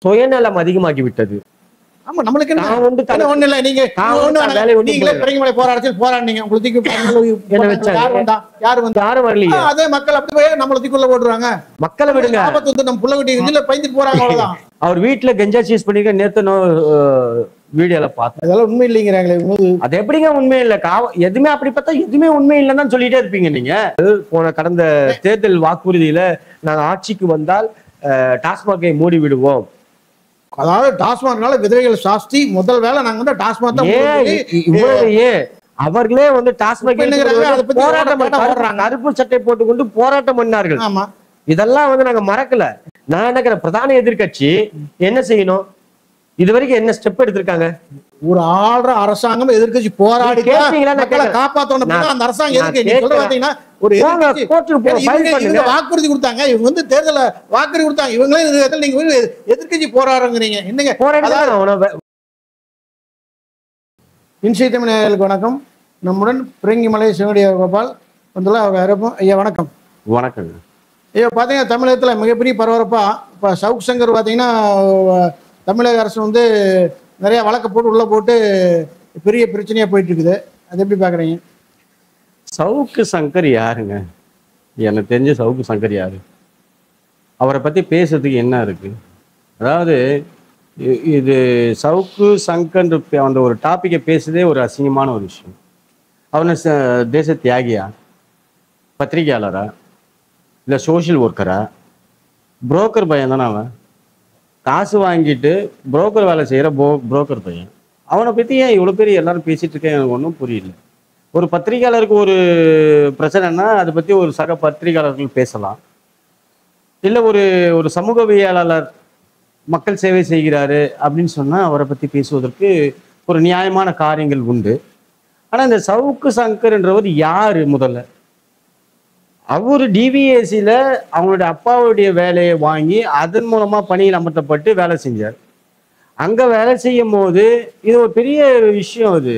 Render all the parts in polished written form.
சுயநலம் அதிகமாகி விட்டது. ஆமா, நம்மளுக்கு நான் உண்டு ஒண்ணு இல்ல. நீங்க நீங்களே பிறங்கமலை போராட்டத்தில் போராடினீங்க. உங்களுக்கு யாரு வந்தா? யாரும் வரலையே. அதே மக்கள் அப்படி போய் நம்மள தூக்குள்ள போடுறாங்க. மக்களை விடுங்க. ஆபத்து வந்து நம்ம புள்ள குட்டி இதுல பயந்துட்டு போறாங்க, அவ்வளவுதான். அவர் வீட்டுல கஞ்சா சீஸ் பண்ணிக்க நேத்து வீடியோல பார்த்தேன். அதெல்லாம் உண்மை இல்லைங்கிறாங்களே. அது எப்படிங்க உண்மை இல்ல? எதுவுமே அப்படி பார்த்தா எதுவுமே உண்மை இல்லைன்னு தான் சொல்லிட்டே இருப்பீங்க நீங்க. போன கடந்த தேர்தல் வாக்குறுதியில நாங்க ஆட்சிக்கு வந்தால் டாஸ்மாகை மூடி விடுவோம். அதாவது டாஸ்மாக்னால விதவைகள் சாஸ்தி முதல் வேலை நாங்க வந்து டாஸ்மாக் தான். அவர்களே வந்து டாஸ்மாக் போராட்டம் பண்றாங்க. கருப்பு சட்டை போட்டுக்கொண்டு போராட்டம் பண்ணார்கள். ஆமா, இதெல்லாம் வந்து நாங்க மறக்கல. நான் நினைக்கிறேன் பிரதான எதிர்கட்சி என்ன செய்யணும்? இது வரைக்கும் என்ன ஸ்டெப் எடுத்திருக்காங்க? ஒரு ஆள்ற அரசாங்கம் எதிர்கட்சி போராடி காப்பாத்தணும். அந்த அரசாங்கம் எதுக்கு ஒரு வாக்குறுதி கொடுத்தாங்க. இவங்க வந்து தேர்தல வாக்குறுதி கொடுத்தாங்க. இவங்களே நீங்க எதிர்கட்சி போராடுறீங்க. என்னங்க இன்சை தமிழ் நேயர்களுக்கு வணக்கம். நம்முடன் பிறங்கிமலை சிவனடியார் கோபால் வந்துள்ள அவர். ஐயா வணக்கம். வணக்கம் ஐயா. பாத்தீங்கன்னா தமிழகத்துல மிகப்பெரிய பரபரப்பா இப்ப சவுக் சங்கர் பாத்தீங்கன்னா தமிழக அரசு வந்து நிறைய வழக்கு போட்டு உள்ள போட்டு பெரிய பிரச்சனையா போயிட்டு இருக்குது. அது எப்படி பாக்குறீங்க? சவுக்கு சங்கர் யாருங்க? எனக்கு தெரிஞ்ச சவுக்கு சங்கர் யாரு? அவரை பத்தி பேசுறதுக்கு என்ன இருக்கு? அதாவது இது சவுக்கு சங்கர் அந்த ஒரு டாபிக்கை பேசுறதே ஒரு அசிங்கமான ஒரு விஷயம். அவனை தேச தியாகியா, பத்திரிகையாளரா, இல்லை சோஷியல் ஒர்க்கரா, புரோக்கர் பையன் தானே அவன்? காசு வாங்கிட்டு புரோக்கர் வேலை செய்கிற புரோக்கர் பையன். அவனை பற்றி ஏன் இவ்வளோ பேர் எல்லாரும் பேசிட்டு இருக்கேன்? எனக்கு ஒன்றும் புரியல. ஒரு பத்திரிகையாளருக்கு ஒரு பிரச்சனைனா அதை பற்றி ஒரு சக பத்திரிகையாளர்கள் பேசலாம். இல்லை ஒரு சமூகவியலாளர் மக்கள் சேவை செய்கிறாரு அப்படின்னு சொன்னால் அவரை பற்றி பேசுவதற்கு ஒரு நியாயமான காரியங்கள் உண்டு. ஆனால் இந்த சவுக்கு சங்கர்ன்றவர் யார்? முதல்ல அவர் டிவிஎஸ்சியில் அவங்களுடைய அப்பாவுடைய வேலையை வாங்கி அதன் மூலமாக பணியில் அமர்த்தப்பட்டு வேலை செஞ்சார். அங்கே வேலை செய்யும் போது இது ஒரு பெரிய விஷயம். அது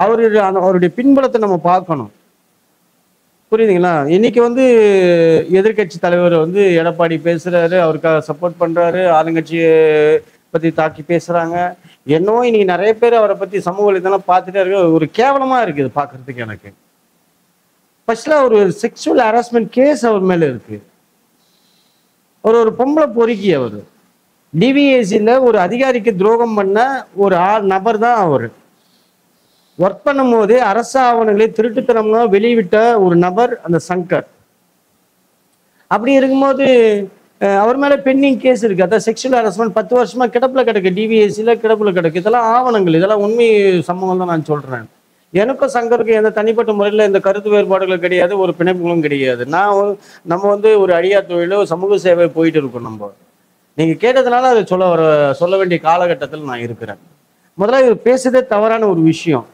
அவருடைய பின்புலத்தை நம்ம பார்க்கணும். புரியுதுங்களா? இன்னைக்கு வந்து எதிர்கட்சி தலைவர் வந்து எடப்பாடி பேசுறாரு, அவருக்காக சப்போர்ட் பண்றாரு, ஆளுங்கட்சியை பத்தி தாக்கி பேசுறாங்க. என்னவோ இன்னைக்கு நிறைய பேர் அவரை பத்தி சமூக வலைதளம் பார்த்துட்டே இருக்கு. ஒரு கேவலமா இருக்குது பார்க்கறதுக்கு. எனக்கு ஃபர்ஸ்ட்ல ஒரு செக்ஷுவல் ஹராஸ்மெண்ட் கேஸ் அவர் மேல இருக்கு. ஒரு பொம்பளை பொறுக்கி. அவர் டிவிஎஸ்சியில் ஒரு அதிகாரிக்கு துரோகம் பண்ண ஒரு நபர் தான். அவர் ஒர்க் பண்ணும் போது அரசு ஆவணங்களை திருட்டுத்தனமா வெளியிட்ட ஒரு நபர் அந்த சங்கர். அப்படி இருக்கும்போது அவர் மேல பெண்டிங் கேஸ் இருக்கு. அதான் செக்ஷுவல் ஹராஸ்மெண்ட் 10 வருஷமா கிடப்புல கிடக்கு. டிவிஎஸ்சியில் கிடப்புல கிடக்கு. இதெல்லாம் ஆவணங்கள், இதெல்லாம் உண்மை சம்பவம் தான் நான் சொல்றேன். எனக்கும் சங்கருக்கு எந்த தனிப்பட்ட முறையில் இந்த கருத்து வேறுபாடுகள் கிடையாது, ஒரு பிணைப்புகளும் கிடையாது. நம்ம வந்து ஒரு அடியா தொழிலோ சமூக சேவை போயிட்டு இருக்கோம். நம்ம நீங்க கேட்டதுனால அதை சொல்ல வேண்டிய காலகட்டத்தில் நான் இருக்கிறேன். முதல்ல இது பேசுறதே தவறான ஒரு விஷயம்.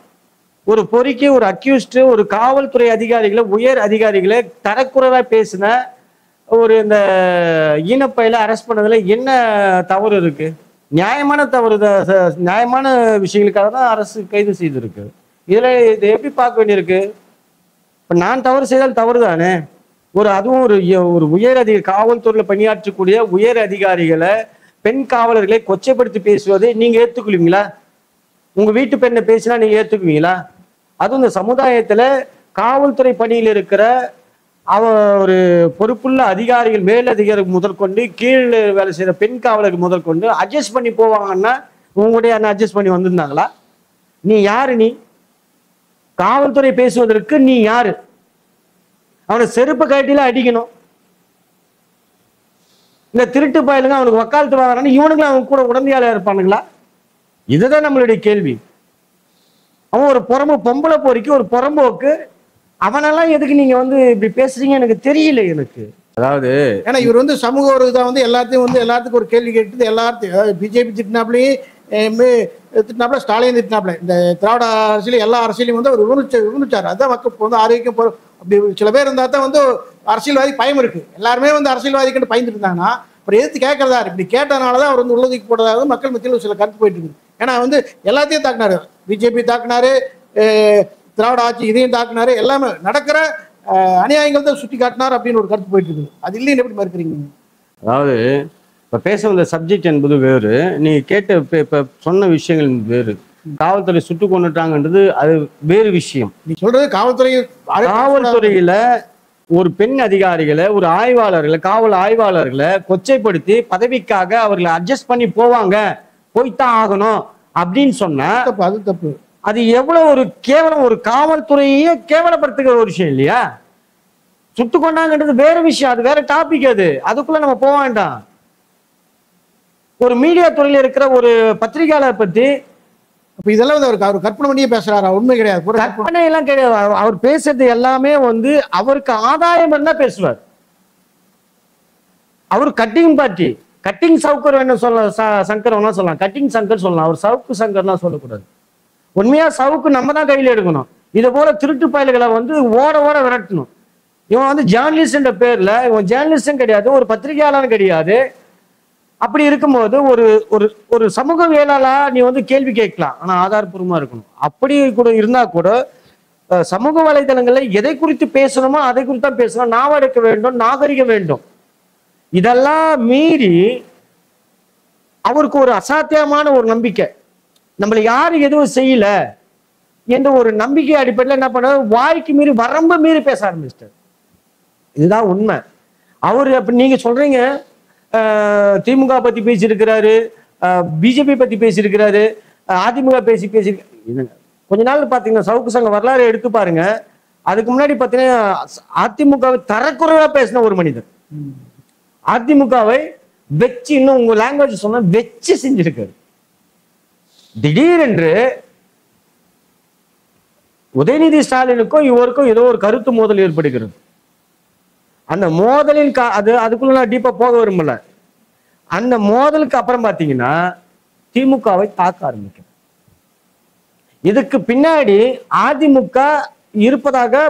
ஒரு பொறிக்கு ஒரு அக்யூஸ்டு ஒரு காவல்துறை அதிகாரிகளை, உயர் அதிகாரிகளை தரக்குறைவா பேசின இந்த ஈனப்பையில அரெஸ்ட் பண்ணதுல என்ன தவறு இருக்கு? நியாயமான தவறு, நியாயமான விஷயங்களுக்காக தான் அரசு கைது செய்திருக்கு. இதுல இதை எப்படி பார்க்க வேண்டியிருக்கு? இப்ப நான் தவறு செய்தால் தவறு தானே. அதுவும் ஒரு உயர் காவல்துறையில பணியாற்றக்கூடிய உயர் அதிகாரிகளை, பெண் காவலர்களை கொச்சைப்படுத்தி பேசுவதை நீங்க ஏத்துக்குவீங்களா? உங்க வீட்டு பெண்ணை பேசினா நீங்க ஏத்துக்குவீங்களா? அதுவும் இந்த சமுதாயத்துல காவல்துறை பணியில் இருக்கிற ஒரு பொறுப்புள்ள அதிகாரிகள், மேல் அதிகாரிகள் முதல் கொண்டு கீழே வேலை செய்யற பெண் காவலர்கள் முதல் கொண்டு அட்ஜஸ்ட் பண்ணி போவாங்கன்னா உங்களுடைய அட்ஜஸ்ட் பண்ணி வந்திருந்தாங்களா? நீ யாரு? நீ காவல்துறை பேசுவதற்கு நீ யாரு? அவனை செருப்பு கட்டில அடிக்கணும். இந்த திருட்டு பயலுங்க அவனுக்கு வக்காலத்து வாங்குறான்னு இவனுங்களும் அவங்க கூட உடந்தையாளர் இருப்பானுங்களா? இதுதான் நம்மளுடைய கேள்வி. அவன் ஒரு பொம்பளை பொறிக்கு ஒரு புறம்போக்கு. அவனெல்லாம் எதுக்கு நீங்க வந்து இப்படி பேசுறீங்க எனக்கு தெரியல. எனக்கு அதாவது ஏன்னா இவர் வந்து சமூக ஒரு இதை வந்து எல்லாத்துக்கும் ஒரு கேள்வி கேட்டு எல்லாத்தையும் பிஜேபி திட்டினாப்லையும் திட்டினாப்ல, ஸ்டாலின் திட்டினாப்ல. இந்த திராவிட அரசியல் எல்லா அரசியலையும் வந்து அவர் விமர்சிச்சார். அதான் மக்கள் வந்து ஆரோக்கியம் அப்படி சில பேர் இருந்தால் தான் வந்து அரசியல்வாதி பயம் இருக்கு. எல்லாருமே வந்து அரசியல்வாதிக்கிட்ட பயந்துட்டு இருந்தாங்கன்னா அப்புறம் எதிர்த்து கேட்கறதா இப்படி கேட்டதுனாலதான் அவர் வந்து உள்ளதுக்கு போட்டதாக மக்கள் மத்தியில் சில கருத்து போயிட்டு இருக்குது. ஏன்னா வந்து எல்லாத்தையும் தாக்குனாரு, பிஜேபி தாக்குனாரு, திராவிட ஆட்சி இதையும் தாக்குனாரு, எல்லாமே நடக்கிற அநியாயங்கள் தான் சுட்டி காட்டினார் அப்படின்னு ஒரு கருத்து போயிட்டு இருக்குது. அது இல்லைன்னு எப்படி மறுக்கிறீங்க? அதாவது இப்ப பேச வந்த சப்ஜெக்ட் என்பது வேறு, நீ கேட்ட இப்ப சொன்ன விஷயங்கள் வேறு. காவல்துறை சுட்டு கொண்டுட்டாங்கன்றது அது வேறு விஷயம். நீ சொல்றது காவல்துறை காவல்துறையில ஒரு பெண் அதிகாரிகளை, ஒரு ஆய்வாளர்களை, காவல் ஆய்வாளர்களை கொச்சைப்படுத்தி பதவிக்காக அவர்களை அட்ஜஸ்ட் பண்ணி போவாங்க, போய்த்தான் ஆகணும் அப்படின்னு சொன்னா தப்பு, அது தப்பு. அது எவ்வளவு ஒரு கேவலம், ஒரு காவல்துறையே கேவலப்படுத்துகிற ஒரு விஷயம் இல்லையா? சுட்டு கொண்டாங்கன்றது வேற விஷயம், அது வேற டாபிக். அதுக்குள்ள நம்ம போக வேண்டாம். ஒரு மீடியா துறையில இருக்கிற ஒரு பத்திரிகையாளர் பத்தி அப்ப இதெல்லாம் வந்து அவர் கற்பனை பண்ணியே பேசுறாரா? உண்மை கிடையாது, கற்பனை எல்லாம் கிடையாது. அவர் பேசுறது எல்லாமே வந்து அவருக்கு ஆதாயம் என்ன பேசுவார். அவர் கட்டிங் பார்ட்டி, கட்டிங் சவுக்கர் வேணும் சொல்ல, சங்கர் வேணா சொல்லலாம், கட்டிங் சங்கர் சொல்லலாம், அவர் சவுக்கு சங்கர்லாம் சொல்லக்கூடாது. உண்மையா சவுக்கு நம்ம தான் கையில் எடுக்கணும். இதை போல திருட்டு பயல்களை வந்து ஓட ஓட விரட்டணும். இவன் வந்து ஜேர்னலிஸ்ட் பேர்ல, இவன் ஜேர்னலிஸ்டும் கிடையாது, ஒரு பத்திரிகையாளரும் கிடையாது. அப்படி இருக்கும்போது ஒரு ஒரு ஒரு சமூகவியலாளா நீ வந்து கேள்வி கேட்கலாம், ஆனா ஆதாரபூர்வமா இருக்கணும். அப்படி கூட இருந்தா கூட சமூக வலைதளங்கள்ல எதை குறித்து பேசணுமோ அதை குறித்து தான் பேசணும். நாவெடுக்க வேண்டும், நாகரிகம் வேண்டும். இதெல்லாம் மீறி அவருக்கு ஒரு அசாத்தியமான ஒரு நம்பிக்கை, நம்மளை யாரும் எதுவும் செய்யல என்ற ஒரு நம்பிக்கை அடிப்படையில் என்ன பண்ண, வாய்க்கு மீறி வரம்பு மீறி பேச ஆரம்பிச்சிட்டார். இதுதான் உண்மை. அவரு அப்ப நீங்க சொல்றீங்க திமுக பத்தி பேசியிருக்கிறாரு, பிஜேபி பத்தி பேசியிருக்கிறாரு, அதிமுக பேசியிருக்காரு. கொஞ்ச நாள் பாத்தீங்கன்னா சவுக்கு சங்க வரலாறு எடுத்து பாருங்க. அதுக்கு முன்னாடி பாத்தீங்கன்னா அதிமுகவை தரக்குறைவா பேசின ஒரு மனிதர், அதிமுகவை வச்சு, இன்னும் உங்க லாங்குவேஜ் சொன்னா வச்சு செஞ்சிருக்காரு. திடீரென்று உதயநிதி ஸ்டாலினுக்கும் இவருக்கும் ஏதோ ஒரு கருத்து மோதல் ஏற்படுகிறது. அந்த மோதலின் அதுக்குள்ள நான் டீப்பா போக விரும்பல. அந்த மோதலுக்கு அப்புறம் பாத்தீங்கன்னா திமுகவை தாக்க ஆரம்பிக்கும். இதுக்கு பின்னாடி அதிமுக இருப்பதாக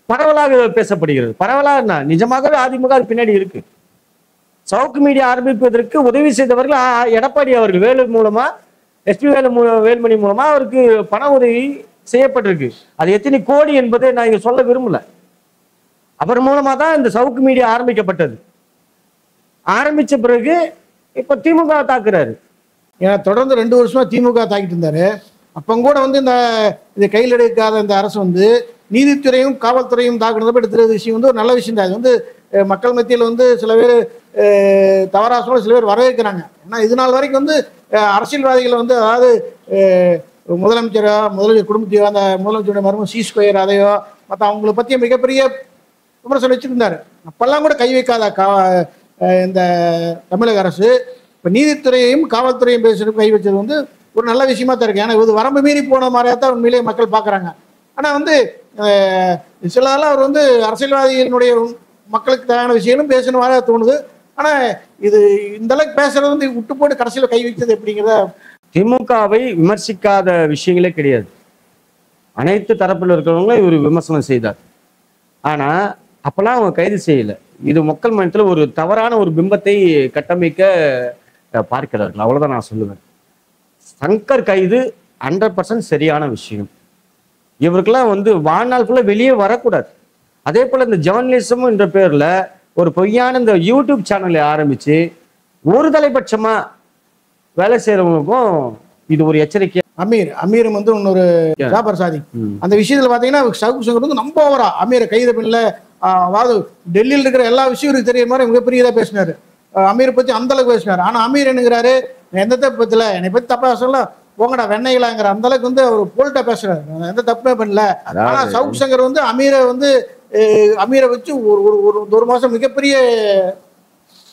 பரவலாக பேசப்படுகிறது. பரவலாக நிஜமாகவே அதிமுக அது பின்னாடி இருக்கு. சவுக்கு மீடியா ஆரம்பிப்பதற்கு உதவி செய்தவர்கள் எடப்பாடி அவர்கள் வேலு மூலமா, எஸ்பி வேலுமணி மூலமா அவருக்கு பண உதவி செய்யப்பட்டிருக்கு. அது எத்தனை கோடி என்பதை நான் இங்க சொல்ல விரும்பல. அவர் மூலமா தான் இந்த சவுக்கு மீடியா ஆரம்பிக்கப்பட்டது. ஆரம்பிச்ச பிறகு இப்ப திமுக தாக்குறாரு. ஏன்னா தொடர்ந்து 2 வருஷமா திமுக தாக்கிட்டு இருந்தாரு. அப்ப கூட வந்து இந்த கையில் எடுக்காத இந்த அரசு வந்து நீதித்துறையும் காவல்துறையும் தாக்குறத எடுத்துற விஷயம் வந்து ஒரு நல்ல விஷயம் தான். அது வந்து மக்கள் மத்தியில் வந்து சில பேர் தவறா சொல்ல, சில பேர் வரவேற்கிறாங்க. ஏன்னா இது நாள் வரைக்கும் வந்து அரசியல்வாதிகளை வந்து, அதாவது முதலமைச்சர் குடும்பத்தையோ, அந்த முதலமைச்சருடைய மருமகன் C2 அதையோ மற்ற அவங்களை பற்றிய மிகப்பெரிய விமர்சனம் வச்சிருந்தாரு. அப்பெல்லாம் கூட கை வைக்காத இந்த தமிழக அரசு இப்போ நீதித்துறையையும் காவல்துறையும் பேசுறது கை வச்சது வந்து ஒரு நல்ல விஷயமா தான் இருக்கு. ஏன்னா இது வரம்பு மீறி போன மாதிரியா தான் உண்மையிலேயே மக்கள் பார்க்குறாங்க. ஆனால் வந்து சிலதெல்லாம் அவர் வந்து அரசியல்வாதியினுடைய மக்களுக்கு தேவையான விஷயங்களும் பேசணும் மாதிரியா தோணுது. ஆனால் இது இந்த அளவுக்கு பேசுறது வந்து விட்டு போட்டு கடைசியில் கை வைத்தது எப்படிங்கிறத. திமுகவை விமர்சிக்காத விஷயங்களே கிடையாது. அனைத்து தரப்பில் இருக்கிறவங்களும் இவர் விமர்சனம் செய்தார். ஆனா அப்பெல்லாம் அவங்க கைது செய்யல. இது மக்கள் மனத்தில் ஒரு தவறான ஒரு பிம்பத்தை கட்டமைக்க பார்க்கிறார்கள். அவ்வளவுதான் நான் சொல்லுவேன். சங்கர் கைது 100% சரியான விஷயம். இவருக்கெல்லாம் வந்து வாழ்நாள் ஃபுல்லா வெளியே வரக்கூடாது. அதே போல இந்த ஜேர்னலிசம் என்ற பேர்ல ஒரு பொய்யான இந்த யூடியூப் சேனலை ஆரம்பிச்சு ஒரு தலைபட்சமா வேலை செய்யறவங்களுக்கும் இது ஒரு எச்சரிக்கை. அமீரும் வந்து இன்னொரு ஜாபர் சாதி அந்த விஷயத்துல பாத்தீங்கன்னா சவுக்கு சங்கர் வந்து ரொம்ப ஓவரா அமீரை கைது பண்ணல, அதாவது டெல்லியில் இருக்கிற எல்லா விஷயம் இருக்கு தெரியுற மாதிரி மிகப்பெரியதா பேசினாரு. அமீரை பத்தி அந்த அளவுக்கு பேசினாரு. ஆனா அமீர் என்னங்கிறாரு, எந்த தப்பு பத்தில என்னை பத்தி தப்பா பேசல, போங்கடா வெண்ணைகளாங்கிற அந்த அளவுக்கு வந்து அவர் போல்ட்டா பேசுறாரு. எந்த தப்புமே பண்ணல. ஆனா சவுக்கு சங்கர் வந்து அமீரை வச்சு ஒரு மாசம் மிகப்பெரிய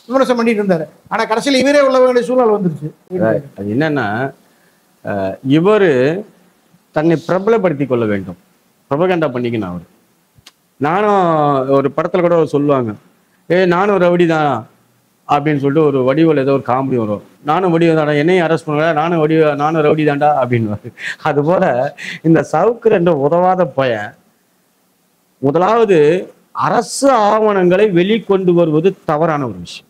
விமர்சனம் பண்ணிட்டு இருந்தாரு. ஆனா கடைசியில் இவரே உள்ள வேண்டிய சூழல் வந்துருச்சு. அது என்னன்னா, இவரு தன்னை பிரபலப்படுத்திக் கொள்ள வேண்டும், பிரபகண்டா பண்ணிக்கணும். அவர் நானும் ஒரு படத்துல கூட சொல்லுவாங்க, நானும் ஒரு ரவுடி தான் அப்படின்னு சொல்லிட்டு ஒரு வடிவில் ஏதோ ஒரு காமெடி வரும். நானும் வடிவம் தாண்டா, என்னையும் அரெஸ்ட் பண்ணுவேன், நானும் ரவுடி தாண்டா அப்படின்னு. அது போல இந்த சவுக்கு ரெண்டு உதவாத பையன் முதலாவது அரசு ஆவணங்களை வெளிக்கொண்டு வருவது தவறான ஒரு விஷயம்.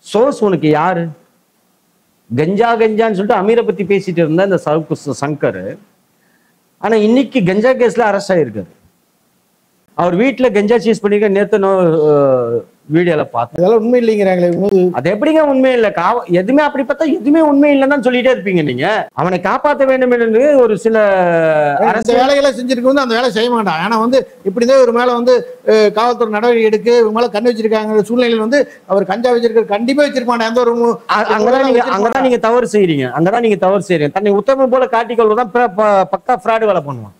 சோர்ஸ் உனக்கு யாரு? கஞ்சான்னு சொல்லிட்டு அமீரை பத்தி பேசிட்டு இருந்த இந்த சவுக்கு சங்கர், ஆனா இன்னைக்கு கஞ்சா கேஸ்ல அரெஸ்ட் ஆயிருக்காரு. அவர் வீட்டுல கஞ்சா சீஸ் பண்ணிக்க நேத்து வீடியோல பார்த்தேன். அதெல்லாம் உண்மை இல்லைங்கிறாங்களே. அது எப்படிங்க உண்மை இல்லை? எதுவுமே அப்படி பார்த்தா எதுவுமே உண்மை இல்லைன்னு சொல்லிட்டே இருப்பீங்க நீங்க. அவனை காப்பாற்ற வேண்டும் என்று ஒரு சில அரசு வேலைகளை செஞ்சிருக்க வந்து அந்த வேலை செய்ய மாட்டான். ஆனா வந்து இப்படிதான் ஒரு மேல வந்து காவல்துறை நடவடிக்கை எடுக்க இவங்க மேல கண்ணு வச்சிருக்காங்க சூழ்நிலையில் வந்து அவர் கஞ்சா வச்சிருக்க கண்டிப்பா வச்சிருக்க மாட்டேன். எந்த ஒரு அங்கதான் நீங்க தவறு செய்யறீங்க. அங்கதான் நீங்க தவறு செய்யறீங்க. தன்னை உத்தமம் போல காட்டிக்கொள்வதான் பக்கா ஃப்ராடு வேலை பண்ணுவான்.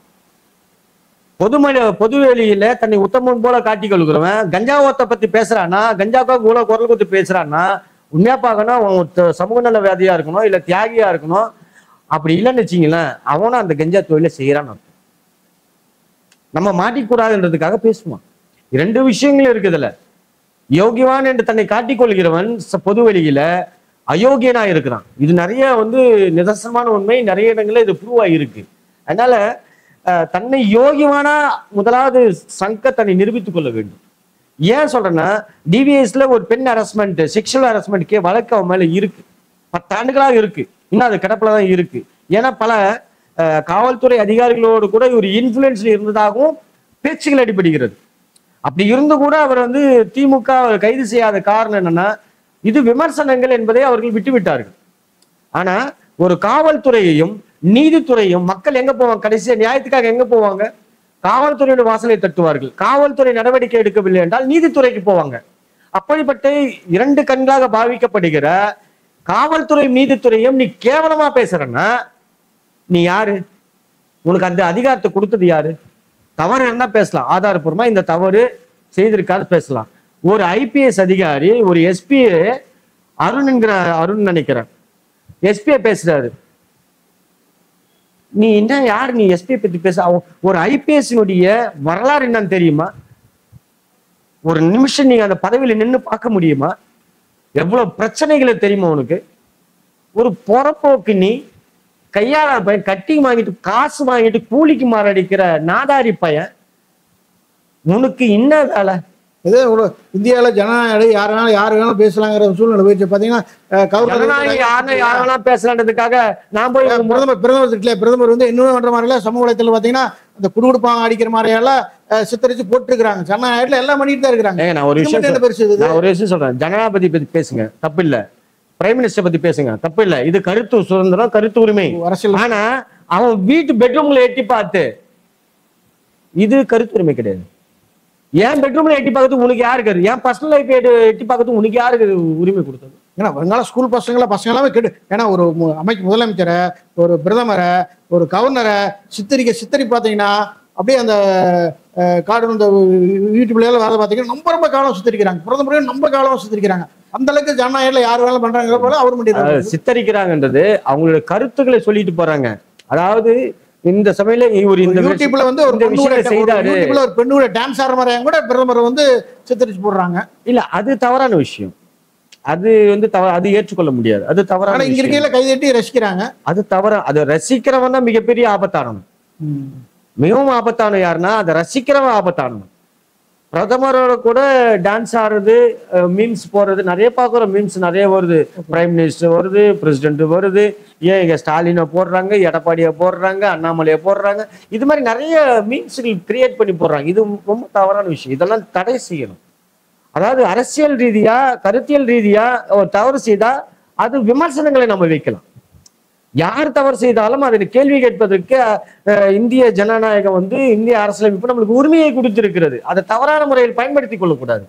பொதுவெளியில தன்னை உத்தமம் போல காட்டிக் கொள்கிறவன் கஞ்சாவத்தை பத்தி பேசுறான்னா, கஞ்சாவுக்காக இவ்வளவு குரல் கொடுத்து பேசுறான்னா, உண்மையா பார்க்கணும் சமூக நல வியாதியா இருக்கணும், இல்ல தியாகியா இருக்கணும். அப்படி இல்லைன்னு வச்சிங்களேன், அவனும் அந்த கஞ்சா தொழில செய்யறான்னு அர்த்தம். நம்ம மாட்டிக்கூடாதுன்றதுக்காக பேசுவான். இரண்டு விஷயங்களும் இருக்குதுல்ல. யோகிவான் என்று தன்னை காட்டிக் கொள்கிறவன் பொதுவெளியில அயோக்கியனா இருக்கிறான். இது நிறைய நிதர்சனமான உண்மை. நிறைய இடங்கள்ல இது ப்ரூவ் ஆகிருக்கு. அதனால தன்னை யோகிவானா முதலாவது தன்னை நிரூபித்துக் கொள்ள வேண்டும். ஏன் சொல்றேன்னா, டிவிஎஸ்ல ஒரு பெண் ஹராஸ்மெண்ட், செக்ஷுவல் ஹராஸ்மெண்ட் வழக்கு அவன் மேல இருக்கு. 10 ஆண்டுகளாக இருக்கு. இன்னும் அது கிடப்புலதான் இருக்கு. ஏன்னா பல காவல்துறை அதிகாரிகளோடு கூட ஒரு இன்ஃபுளுன்ஸ்ல இருந்ததாகவும் பேச்சுகள் அடிபடுகிறது. அப்படி இருந்து கூட அவர் திமுக கைது செய்யாத காரணம் என்னன்னா, இது விமர்சனங்கள் என்பதை அவர்கள் விட்டுவிட்டார்கள். ஆனா ஒரு காவல்துறையையும் நீதித்துறையும் மக்கள் எங்க போவாங்க? கடைசியா நியாயத்துக்காக எங்க போவாங்க? காவல்துறையோட வாசலை தட்டுவார்கள். காவல்துறை நடவடிக்கை எடுக்கவில்லை என்றால் நீதித்துறைக்கு போவாங்க. அப்படிப்பட்ட 2 கண்களாக பாவிக்கப்படுகிற காவல்துறை நீதித்துறையும் நீ கேவலமா பேசுறன்னா நீ யாரு? உனக்கு அந்த அதிகாரத்தை கொடுத்தது யாரு? தவறு என்ன பேசலாம், ஆதாரப்பூர்வமா இந்த தவறு செய்திருக்காது பேசலாம். ஒரு ஐபிஎஸ் அதிகாரி, ஒரு எஸ்பி அருண் நினைக்கிறேன், எஸ்பியை பேசுறாரு. நீ என்ன யார்? நீ எஸ்பி பத்தி பேச? ஒரு ஐபிஎஸ் வரலாறு என்னன்னு தெரியுமா? ஒரு நிமிஷம் நீங்க அந்த பதவியில நின்று பார்க்க முடியுமா? எவ்வளவு பிரச்சனைகளை தெரியுமா உனக்கு? ஒரு பொறப்போக்கு நீ கையாள பையன், கட்டி வாங்கிட்டு காசு வாங்கிட்டு கூலிக்கு மாரடிக்கிற நாதாரி பையன், உனக்கு என்ன வேலை? இதே இந்தியாவில் ஜனநாயகம் யாரு வேணாலும் பேசலாங்கிற சூழ்நிலை போயிடுச்சு. பாத்தீங்கன்னா யாரெல்லாம் பேசலான்றதுக்காக நான் போய் பிரதமர் இன்னும் பண்ற மாதிரில சமூக வலைத்தளத்தில் பாத்தீங்கன்னா அந்த குடுகுடுப்பாங்க அடிக்கிற மாதிரியெல்லாம் சித்தரிச்சு போட்டுருக்காங்க. ஜனநாயகத்துல எல்லாம் பண்ணிட்டு தான் இருக்காங்க. நான் ஒரு விஷயம் சொல்றேன். ஜனாதிபதி பத்தி பேசுங்க, தப்பு இல்ல. பிரைம் மினிஸ்டர் பத்தி பேசுங்க, தப்பு இல்ல. இது கருத்து சுதந்திரம், கருத்து உரிமை, அரசியல். ஆனா அவன் வீட்டு பெட்ரூம்ல எட்டி பார்த்து இது கருத்து உரிமை கிடையாது. ஏன் பெட்ரூம்ல எட்டி பார்க்கறது உனக்கு யாருக்கு? ஏன் பர்சனல் லைஃப் எட்டி பார்க்கறது உனக்கு யாருக்கு உரிமை கொடுத்தது? ஏன்னா வருங்கால ஸ்கூல் பசங்க எல்லாமே கெடு. ஏன்னா ஒரு முதலமைச்சரை, ஒரு பிரதமரை, ஒரு கவர்னரை சித்தரி பார்த்தீங்கன்னா அப்படியே அந்த கார்டு இந்த வீட்டு பிள்ளைகள் வேலை பார்த்தீங்கன்னா ரொம்ப காலம் சித்தரிக்கிறாங்க. பிரதமரையும் ரொம்ப காலம் சித்தரிக்கிறாங்க. அந்த அளவுக்கு ஜனநாயகத்துல யார் வேலை பண்றாங்க போல அவர் முடியாது சித்தரிக்கிறாங்கன்றது அவங்களோட கருத்துக்களை சொல்லிட்டு போறாங்க. அதாவது இந்த சமயத்துல ஒரு யூடியூப்ல ஒரு பெண்ணோட டான்ஸ் ஆடுற மாதிரி கூட பிரதமர் சித்தரிச்சு போடுறாங்க. இல்ல அது தவறான விஷயம். அது அது ஏற்றுக்கொள்ள முடியாது. அது தவறான. இங்க இருக்கையில கைதட்டி ரசிக்கிறாங்க. அது தவறா. அது ரசிக்கிறவன் தான் மிகப்பெரிய ஆபத்தானவன். மிகவும் ஆபத்தான யாருன்னா அதை ரசிக்கிறவன் ஆபத்தானவன். பிரதமரோட கூட டான்ஸ் ஆடுறது, மீம்ஸ் போடுறது நிறைய பார்க்குறோம். மீம்ஸ் நிறைய வருது. பிரைம் மினிஸ்டர் வருது, பிரசிடென்ட் வருது, ஏன் இங்க ஸ்டாலினை போடுறாங்க, எடப்பாடியை போடுறாங்க, அண்ணாமலையை போடுறாங்க. இது மாதிரி நிறைய மீம்ஸ்கள் கிரியேட் பண்ணி போடுறாங்க. இது ரொம்ப தவறான விஷயம். இதெல்லாம் தடை செய்யணும். அதாவது அரசியல் ரீதியா, கருத்தியல் ரீதியா ஒரு தவறு செய்தா அது விமர்சனங்களை நம்ம வைக்கலாம். யார் தவறு செய்தாலும் அதை கேள்வி கேட்பதற்கு இந்திய ஜனநாயகம் இந்திய அரசியலமைப்பு நம்மளுக்கு உரிமையை கொடுத்திருக்கிறது. அதை தவறான முறையில் பயன்படுத்தி கொள்ளக்கூடாது.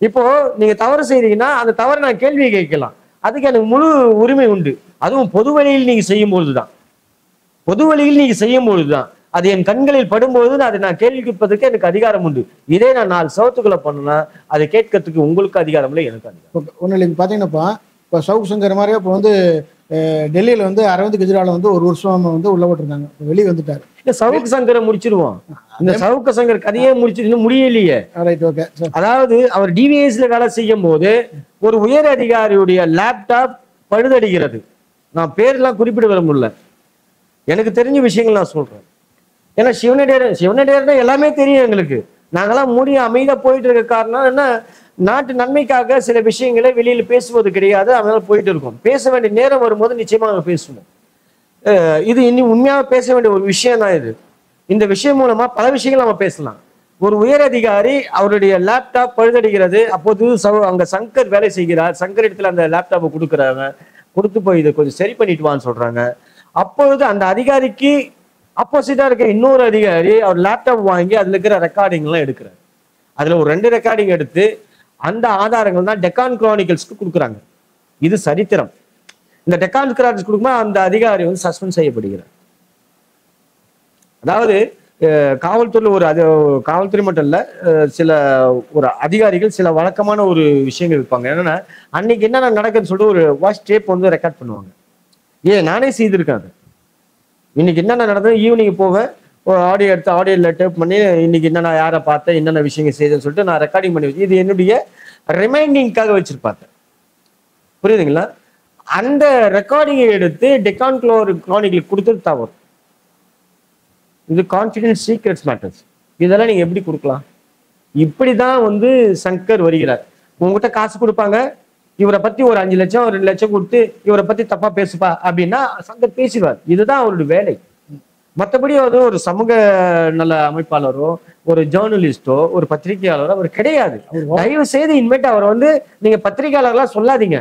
இப்போ நீங்க தவறு செய்றீங்கன்னா அந்த தவறை நான் கேள்வி கேட்கலாம். அதுக்கு எனக்கு முழு உரிமை உண்டு. அதுவும் பொது வழியில் நீங்க செய்யும் பொழுதுதான், அது என் கண்களில் படும்போது அதை நான் கேள்வி கேட்பதற்கு எனக்கு அதிகாரம் உண்டு. இதே நான் 4 சவத்துக்களை பண்ணுனா அதை கேட்கறதுக்கு உங்களுக்கு அதிகாரம் இல்லை, எனக்கு அதிகாரம். ஒண்ணு இல்லைங்க. பாத்தீங்கன்னாப்பா இப்போ சவுக் சங்கர் மாதிரியே இப்போ டெல்லியில அரவிந்த் கெஜ்ரிவால் 1 வருஷம் உள்ள போட்டிருந்தாங்க. வெளியே வந்துட்டாரு. இல்ல சவுக் சங்கரை முடிச்சிருவோம். இந்த சவுக் சங்கர் கதையே முடிச்சிட்டு முடியலையே. அதாவது அவர் டிவிஎஸ்ல வேலை செய்யும் போது ஒரு உயர் அதிகாரியுடைய லேப்டாப் பழுதடிக்கிறது. நான் பேர்லாம் குறிப்பிட விரும்பல. எனக்கு தெரிஞ்ச விஷயங்கள் நான் சொல்றேன். ஏன்னா சிவனடியார் எல்லாமே தெரியும் எங்களுக்கு. நாங்கெல்லாம் மூடி அமைதியா போயிட்டு இருக்க காரணம் என்ன? நாட்டு நன்மைக்காக சில விஷயங்களை வெளியில பேசுவது கிடையாது. அதனால போயிட்டு இருக்கோம். பேச வேண்டிய நேரம் வரும்போது நிச்சயமாக பேசுவோம். இது இன்னும் உண்மையாக பேச வேண்டிய ஒரு விஷயம் தான் இது. இந்த விஷயம் மூலமா பல விஷயங்கள் நம்ம பேசலாம். ஒரு உயர் அதிகாரி அவருடைய லேப்டாப் பழுதடைகிறது. அப்போது அங்க சங்கர் வேலை செய்கிறார். சங்கர் இடத்துல அந்த லேப்டாப்பை கொடுக்குறாங்க. கொடுத்து போய் இதை கொஞ்சம் சரி பண்ணிட்டு வான்னு சொல்றாங்க. அப்பொழுது அந்த அதிகாரிக்கு ஆப்போசிட்டா இருக்க இன்னொரு அதிகாரி அவர் லேப்டாப் வாங்கி அதுல இருக்கிற ரெக்கார்டிங் எல்லாம் எடுக்கிறார். அதுல ஒரு 2 ரெக்கார்டிங் எடுத்து அந்த ஆதாரங்கள் தான் டெக்கான் குரானிக்கல்ஸ்க்கு கொடுக்குறாங்க. இது சரித்திரம். இந்த டெக்கான் குரானிக்கல்ஸ் கொடுக்கும்போது அந்த அதிகாரி வந்து சஸ்பெண்ட் செய்யப்படுகிறார். அதாவது காவல்துறையில் காவல்துறை மட்டும் இல்ல, சில ஒரு அதிகாரிகள் சில வழக்கமான ஒரு விஷயங்கள் இருப்பாங்க. என்னன்னா அன்னைக்கு என்னென்ன நடக்குதுன்னு சொல்லிட்டு ஒரு வாய்ஸ் டேப் வந்து ரெக்கார்ட் பண்ணுவாங்க. நானே செய்திருக்கேன் அது. இன்னைக்கு என்னென்ன நடந்தது ஈவினிங் போவேன், ஒரு ஆடியோ எடுத்து ஆடியோல டேப் பண்ணி இன்னைக்கு என்னென்ன யாரை பார்த்தேன் என்னென்ன விஷயங்கள் செய்தேன்னு சொல்லிட்டு நான் ரெக்கார்டிங் பண்ணி வச்சு இது என்னுடைய ரிமைண்டிங்காக வச்சிருப்பாங்க. புரியுதுங்களா? அந்த ரெக்கார்டிங்கை எடுத்து டெக்கான் குரானிக்கலுக்கு கொடுத்தது தவறு. இது கான்ஃபிடென்ஸ் சீக்ரெட்ஸ் மேட்டர்ஸ். இதெல்லாம் நீங்க எப்படி கொடுக்கலாம்? இப்படிதான் வந்து சங்கர் வருகிறார். உங்ககிட்ட காசு கொடுப்பாங்க, இவரை பத்தி ஒரு 5 லட்சம் 2 லட்சம் கொடுத்து இவரை பத்தி தப்பா பேசுப்பா அப்படின்னா சங்கர் பேசுவார். இதுதான் அவருடைய வேலை. மற்றபடி அது ஒரு சமூக நல அமைப்பாளரோ ஒரு ஜேர்னலிஸ்டோ ஒரு பத்திரிகையாளரோ அவர் கிடையாது. தயவு செய்து இனிமேட்டு அவரை வந்து நீங்க பத்திரிகையாளர்லாம் சொல்லாதீங்க,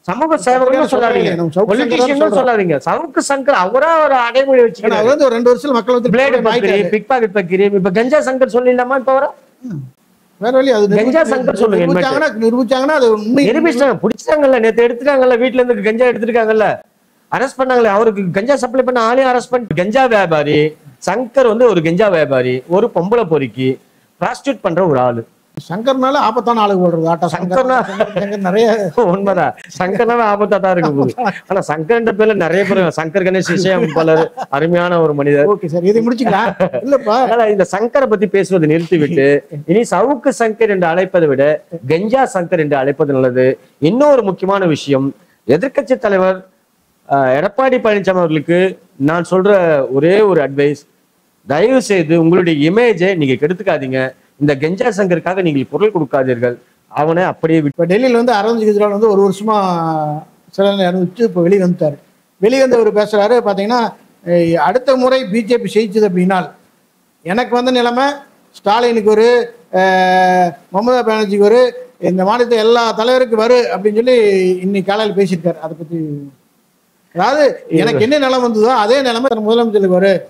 சமூக சேவகர்கள் சொல்லாதீங்க, பொலிட்டீஷியன் சொல்லாதீங்க. சவுக்கு சங்கர் அவரா ஒரு அடைமொழி வச்சுக்கிறாரு. ஒரு 2 வருஷம் மக்கள் வந்து plate Bakri, big packet Bakri. இப்ப கஞ்சா சங்கர் சொல்லிடலாமா? இப்ப அவரை வேற வழி அது கஞ்சா சங்கர் சொல்லுங்க. நிரூபிச்சாங்கன்னா அது உண்மை. நிரூபிச்சாங்க, பிடிச்சாங்கல்ல, நேத்து எடுத்துட்டாங்கல்ல, வீட்டுல இருந்து கஞ்சா எடுத்துருக்காங்கல்ல, அரெஸ்ட் பண்ணாங்களே. அவருக்கு கஞ்சா சப்ளை பண்ண ஆளையும் அரெஸ்ட் பண்ணி. கஞ்சா வியாபாரி சங்கர் வந்து ஒரு கஞ்சா வியாபாரி, ஒரு பொம்பளை பொறுக்கி ப்ராஸ்டியூட் பண்ற ஒரு ஆளு. சங்கர்னால ஆபத்தான ஆளு போடுறது ஆட்டா. சங்கர்னா நிறைய உண்மைதான், சங்கர்னால ஆபத்தா தான் இருக்கு போது. ஆனா சங்கர்ன்ற பேர்ல நிறைய பேர். சங்கர் கணேஷ் விஷயம் அருமையான ஒரு மனிதர். ஓகே சார், இதை முடிச்சுக்கலாம். இல்லப்பா, இந்த சங்கரை பத்தி பேசுவதை நிறுத்திவிட்டு இனி சவுக்கு சங்கர் என்று அழைப்பதை விட கஞ்சா சங்கர் என்று அழைப்பது நல்லது. இன்னொரு முக்கியமான விஷயம், எதிர்க்கட்சி தலைவர் எடப்பாடி பழனிசாமி அவர்களுக்கு நான் சொல்ற ஒரே ஒரு அட்வைஸ், தயவு செய்து உங்களுடைய இமேஜை நீங்க கெடுத்துக்காதீங்க. இந்த கஞ்சா சங்கருக்காக நீங்கள் குரல் கொடுக்காதீர்கள். அவனை அப்படியே இப்போ டெல்லியில் வந்து அரவிந்த் கெஜ்ரிவால் வந்து 1 வருஷமா சிலர் இறந்துச்சு. இப்போ வெளியே வந்துட்டார். வெளியே வந்து அவர் பேசுறாரு, பார்த்தீங்கன்னா அடுத்த முறை பிஜேபி ஜெயிச்சது அப்படின்னால் எனக்கு வந்த நிலைமை ஸ்டாலினுக்கு ஒரு, மமதா பானர்ஜிக்கு ஒரு, இந்த மாநிலத்தை எல்லா தலைவருக்கு வரும் அப்படின்னு சொல்லி இன்னைக்கு காலையில் பேசியிருக்காரு. அதை பற்றி, அதாவது எனக்கு என்ன நிலைமை வந்ததோ அதே நிலைமை முதலமைச்சருக்கு வரும்.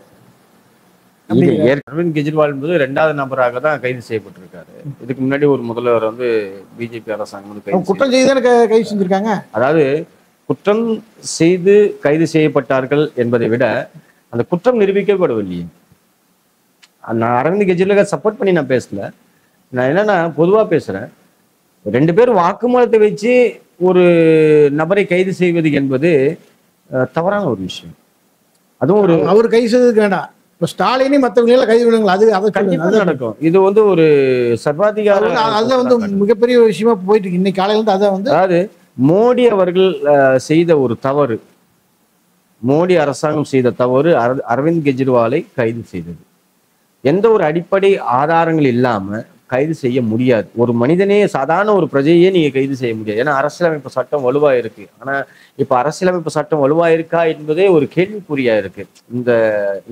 அரவிந்த் கெஜ்ரிவால் என்பது 2வது நபராக தான் கைது செய்யப்பட்டிருக்காரு. இதுக்கு முன்னாடி ஒரு முதல்வர் வந்து பிஜேபி அரசாங்கம் வந்து குற்றம் செய்து கைது செஞ்சிருக்காங்க. அதாவது குற்றம் செய்து கைது செய்யப்பட்டார்கள் என்பதை விட அந்த குற்றம் நிரூபிக்கப்படவில்லையே. நான் அரவிந்த் கெஜ்ரிவால் சப்போர்ட் பண்ணி நான் பேசல. நான் என்னன்னா பொதுவா பேசுறேன். 2 பேர் வாக்குமூலத்தை வச்சு ஒரு நபரை கைது செய்வது என்பது தவறான ஒரு விஷயம். அதுவும் ஒரு அவர் கைது செய்ததுக்கு வேண்டாம், இப்போ ஸ்டாலினே மற்றவங்களெல்லாம் கைது விடுங்களா, அது அதை கண்டிப்பா நடக்கும். இது வந்து ஒரு சர்வாதிகார, அதுதான் வந்து மிகப்பெரிய விஷயமா போயிட்டு இருக்கு இன்னைக்கு காலையில இருந்து. அதை வந்து அதாவது மோடி அவர்கள் செய்த ஒரு தவறு, மோடி அரசாங்கம் செய்த தவறு அரவிந்த் கெஜ்ரிவாலை கைது செய்தது. எந்த ஒரு அடிப்படை ஆதாரங்கள் இல்லாம கைது செய்ய முடியாது. ஒரு மனிதனே, சாதாரண ஒரு பிரஜையே நீங்க கைது செய்ய முடியாது. ஏன்னா அரசியலமைப்பு சட்டம் வலுவா இருக்கு. ஆனா இப்ப அரசியலமைப்பு சட்டம் வலுவா இருக்கா என்பதே ஒரு கேள்விக்குறியா இருக்கு இந்த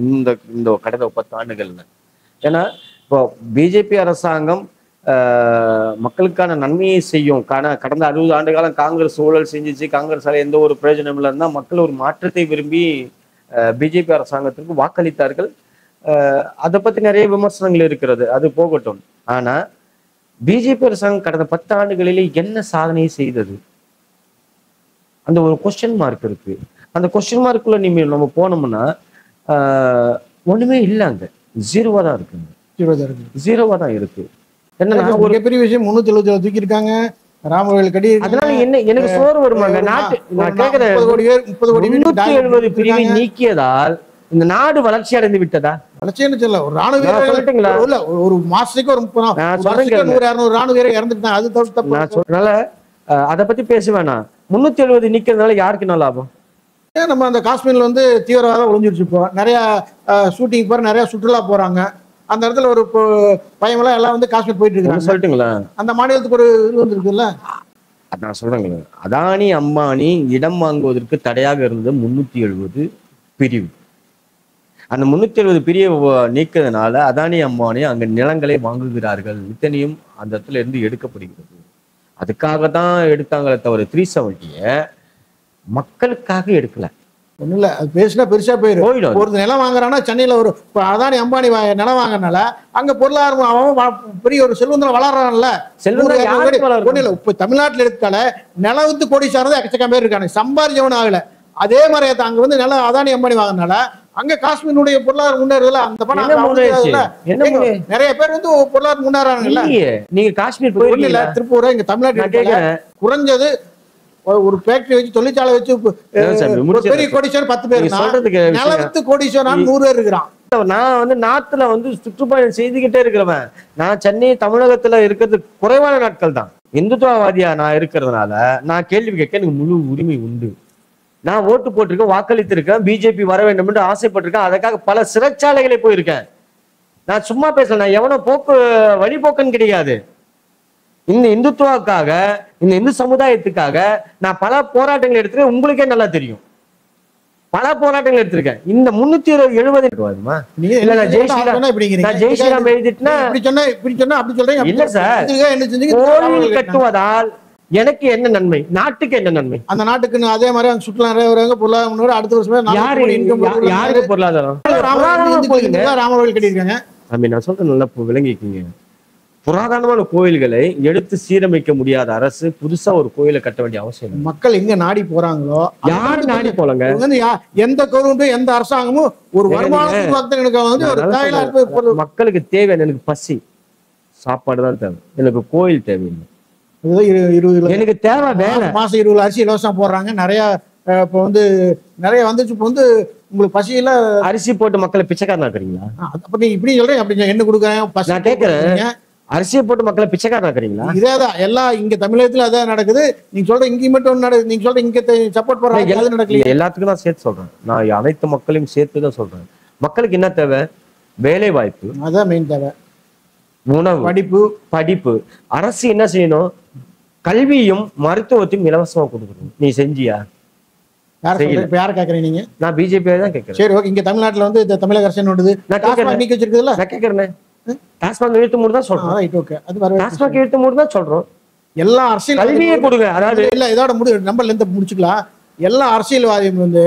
இந்த இந்த கடந்த 10 ஆண்டுகள்ல. ஏன்னா இப்போ பிஜேபி அரசாங்கம் மக்களுக்கான நன்மையை செய்யும். கடந்த 60 ஆண்டு காலம் காங்கிரஸ் ஊழல் செஞ்சிச்சு, காங்கிரஸால எந்த ஒரு பிரயோஜனம் இல்லைன்னா மக்கள் ஒரு மாற்றத்தை விரும்பி பிஜேபி அரசாங்கத்திற்கு வாக்களித்தார்கள். அதை பத்தி நிறைய விமர்சனங்கள் இருக்கிறது, அது போகட்டும். ஆனா பிஜேபி அரசாங்கம் கடந்த 10 ஆண்டுகளிலே என்ன சாதனை செய்தது? அந்த ஒரு கொஸ்டின் மார்க் இருக்கு. அந்த கொஸ்டின் மார்க்குள்ள நம்ம போனோம்னா ஒண்ணுமே இல்லை, அங்க ஜீரோவா தான் இருக்கு. ஜீரோவா தான் இருக்கு. என்னன்னா ஒரு பெரிய விஷயம் 377 தூக்கி இருக்காங்க. ராமவேல் கடி. அதனால என்ன எனக்கு சோறு வருமாங்க? நாட்டு நான் கேட்கிறேன், 30 கோடி 370 பிரிவை நீக்கியதால் இந்த நாடு வளர்ச்சி அடைந்து விட்டதா? வளர்ச்சின்னு சொல்ல, ஒரு ராணுவ வீரர் ஒரு மாசத்துக்கு ஒரு 100-200 ராணுவ வீரர் இறந்துட்டாங்க. அது தப்பு. நான் சொல்றதுனால அதை பத்தி பேசுவேனா? 370 நீக்கிறதுனால யாருக்கு என்ன லாபம்? ஏன் நம்ம அந்த காஷ்மீர்ல வந்து தீவிரவாதம் ஒளிஞ்சிருச்சு. இப்போ நிறைய ஷூட்டிங் போற, நிறைய சுற்றுலா போறாங்க. அந்த இடத்துல ஒரு பயமெல்லாம் எல்லாம் வந்து காஷ்மீர் போயிட்டு இருக்காங்க. சொல்லிட்டுங்களா? அந்த மாநிலத்துக்கு ஒரு இது வந்துருக்குல்ல. நான் சொல்றேங்களா, அதானி அம்பானி இடம் வாங்குவதற்கு தடையாக இருந்தது 370 பிரிவு. அந்த 370 பிரிவை நீக்கிறதுனால அதானி அம்பானி அங்க நிலங்களை வாங்குகிறார்கள். இத்தனையும் அந்த இடத்துல இருந்து எடுக்கப்படுகிறது. அதுக்காக தான் எடுத்தாங்களே தவிர 370 மக்களுக்காக எடுக்கல. ஒன்றும் இல்லை, அது பேசினா பெருசா போயிடும். போயிடும். ஒரு நிலம் வாங்குறான்னா சென்னையில் ஒரு இப்போ அதானி அம்பானி நிலம் வாங்கினால அங்க பொருளாதாரம் அவன் பெரிய ஒரு செல்வந்தம் வளர்றான்ல. ஒன்றும் இல்லை, இப்போ தமிழ்நாட்டில் எடுத்தால நிலவுத்து கோடீஸ்வரர் எக்கச்சக்கம் பேர் இருக்காங்க, சம்பாரிச்சவனும் ஆகல. அதே மாதிரி அங்க வந்து நிலம் அதானி அம்பானி வாங்கினால அங்க காஷ்மீருடைய பொருளாதாரம் முன்னேறதுல அந்த பணம் நிறைய பேர் வந்து பொருளாதாரம் முன்னேறாங்கல்ல. நீங்க காஷ்மீர் இல்ல திருப்பூர் இங்க தமிழ்நாட்டுல குறைஞ்சது ஒரு ஃபேக்டரி வச்சு தொழிற்சாலை வச்சு பெரிய கோடீஸ்வரர் 10 பேர், நிலத்து கோடீஸ்வரன் 100 பேர் இருக்கிறான். நான் வந்து நாட்டுல வந்து சுற்றுப்பயணம் செய்துகிட்டே இருக்கிறவன். நான் சென்னை தமிழகத்துல இருக்கிறது குறைவான நாட்கள் தான். இந்துத்துவவாதியா நான் இருக்கிறதுனால நான் கேள்வி கேட்க எனக்கு முழு உரிமை உண்டு. நான் ஓட்டு போட்டிருக்கேன், வாக்களித்திருக்கேன், பிஜேபி வர வேண்டும் என்று ஆசைப்பட்டிருக்கேன். அதுக்காக பல சிறைச்சாலைகளை போயிருக்கேன். நான் சும்மா பேசல, நான் எவனோ வழிபோக்கன் கிடையாது. இந்த இந்துத்துவாக்காக, இந்த இந்து சமுதாயத்துக்காக நான் பல போராட்டங்கள் எடுத்துருக்கேன். உங்களுக்கே நல்லா தெரியும், பல போராட்டங்கள் எடுத்திருக்கேன். இந்த 370 இல்ல ஜெய் ஸ்ரீராம் எழுதிட்டுனா இல்ல சார், கோவில் கட்டுவதால் எனக்கு என்ன நன்மை, நாட்டுக்கு என்ன நன்மை? அந்த நாட்டுக்கு அதே மாதிரி அங்க சுற்றுலா நிறைய பொருளாதாரம் அடுத்த வருஷமே யாருக்கு பொருளாதாரம்? ராமர் கட்டியிருக்காங்க. நான் சொல்றேன், நல்லா விளங்கிக்குங்க. புராதனமான கோயில்களை எடுத்து சீரமைக்க முடியாத அரசு புதுசா ஒரு கோயிலை கட்ட வேண்டிய அவசியம். மக்கள் எங்க நாடி போறாங்களோ யாரு நாடி போலங்க. எந்த கவர்மெண்ட்டும் எந்த அரசாங்கமும் ஒரு மக்களுக்கு தேவை. எனக்கு பசி சாப்பாடு தான் தேவை, எனக்கு கோயில் தேவையில்லை. எனக்கு தேவை வேலை. மாசம் 20 அரிசி இலவசம் போடுறாங்க. நிறைய இப்போ வந்து நிறைய வந்துச்சு. இப்போ வந்து உங்களுக்கு பசியில அரிசி போட்டு மக்களை பிச்சைக்காரனா இருக்கிறீங்களா? அப்ப நீங்க இப்படி சொல்றேன், அப்படி என்ன கொடுக்குறேன் நான் கேட்கிறேன். அரிசியை போட்டு மக்களை பிச்சைக்காரனா இருக்கிறீங்களா? இதேதான் எல்லாம் இங்க தமிழகத்துல அதான் நடக்குது. நீங்க சொல்ற இங்க மட்டும் நடக்குது, நீங்க சொல்ற இங்க சப்போர்ட் பண்றாங்க, அது நடக்கல. எல்லாத்துக்கும் தான் சேர்த்து சொல்றேன், நான் அனைத்து மக்களையும் சேர்த்து தான் சொல்றேன். மக்களுக்கு என்ன தேவை? வேலை வாய்ப்பு, அதான் மெயின் தேவை. உணவு, படிப்பு. அரசு என்ன செய்யணும்? கல்வியும் மருத்துவத்தையும் இலவசமா கொடுக்கணும். நீ செஞ்சியா? யார கேக்குறீங்க நீங்க? நான் பிஜேபி தான் கேட்கிறேன். சரி, ஓகே. இங்க தமிழ்நாட்டுல வந்து தமிழக அரசு என்னோடது நீக்கி வச்சிருக்குதுல்ல, நான் கேட்கிறேன். டாஸ்மாக் இழுத்து மூடு தான் சொல்றோம். ஓகே, அது டாஸ்மாக் இழுத்து மூடு தான் சொல்றோம். எல்லா அரசியல் கல்வியை கொடுங்க. அதாவது இல்ல, இதோட நம்பர்ல இருந்து முடிச்சுக்கலாம். எல்லா அரசியல்வாதியும் வந்து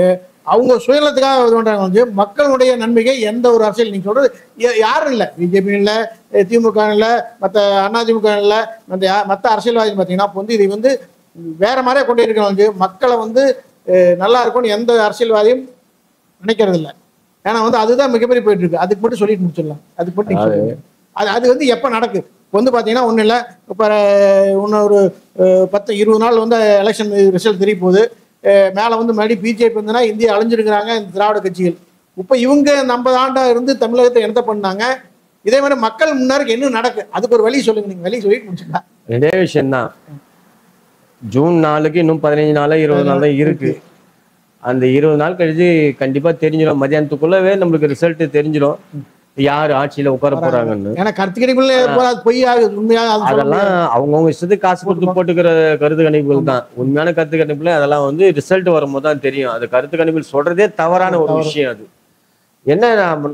அவங்க சுயநலத்துக்காக இது பண்றாங்க. வந்து மக்களுடைய நன்மைக்கு எந்த ஒரு அரசியல் நீங்க சொல்றது யாரும் இல்லை. பிஜேபி இல்லை, திமுக இல்லை, மற்ற அதிமுக இல்லை, மற்ற அரசியல்வாதி பார்த்தீங்கன்னா வந்து இதை வந்து வேற மாதிரியே கொண்டு இருக்கணும். வந்து மக்களை வந்து நல்லா இருக்கும்னு எந்த அரசியல்வாதியும் நினைக்கிறது இல்லை. ஏன்னா வந்து அதுதான் மிகப்பெரிய போயிட்டு இருக்கு. அதுக்கு மட்டும் சொல்லிட்டு முடிச்சிடலாம். அதுக்கு மட்டும் அது வந்து எப்போ நடக்குது வந்து பார்த்தீங்கன்னா ஒன்றும் இல்லை. இப்போ இன்னும் ஒரு 10-20 நாள் வந்து எலெக்ஷன் ரிசல்ட் தெரிய போகுது. மேலே வந்து மறுபடியும் பிஜேபி வந்துன்னா இந்தியா அழிஞ்சிருக்கிறாங்க இந்த திராவிட கட்சிகள். இப்போ இவங்க 50 ஆண்டா இருந்து தமிழகத்தை என்ன பண்ணாங்க? இதே மாதிரி மக்கள் முன்னாடி என்ன நடக்கு, அதுக்கு ஒரு வழி சொல்லுங்க. நீங்க வழி சொல்லிட்டு முடிச்சுக்கலாம். இதே விஷயம் தான். ஜூன் 4க்கு இன்னும் 15 நாள் 20 நாள் தான் இருக்கு. அந்த 20 நாள் கழிச்சு கண்டிப்பா தெரிஞ்சிடும். மதியானத்துக்குள்ளவே நம்மளுக்கு ரிசல்ட் தெரிஞ்சிடும் யாரு ஆட்சியில உட்கார போறாங்கன்னு. ஏன்னா கருத்துக்கணிப்புல அதெல்லாம் அவங்கவுங்க இஷ்டத்துக்கு காசு கொடுத்து போட்டுக்கிற கருத்து கணிப்புகள் தான். உண்மையான கருத்து கணிப்புல அதெல்லாம் வந்து ரிசல்ட் வரும்போது தான் தெரியும். அது கருத்து கணிப்புகள் சொல்றதே தவறான ஒரு விஷயம். அது என்ன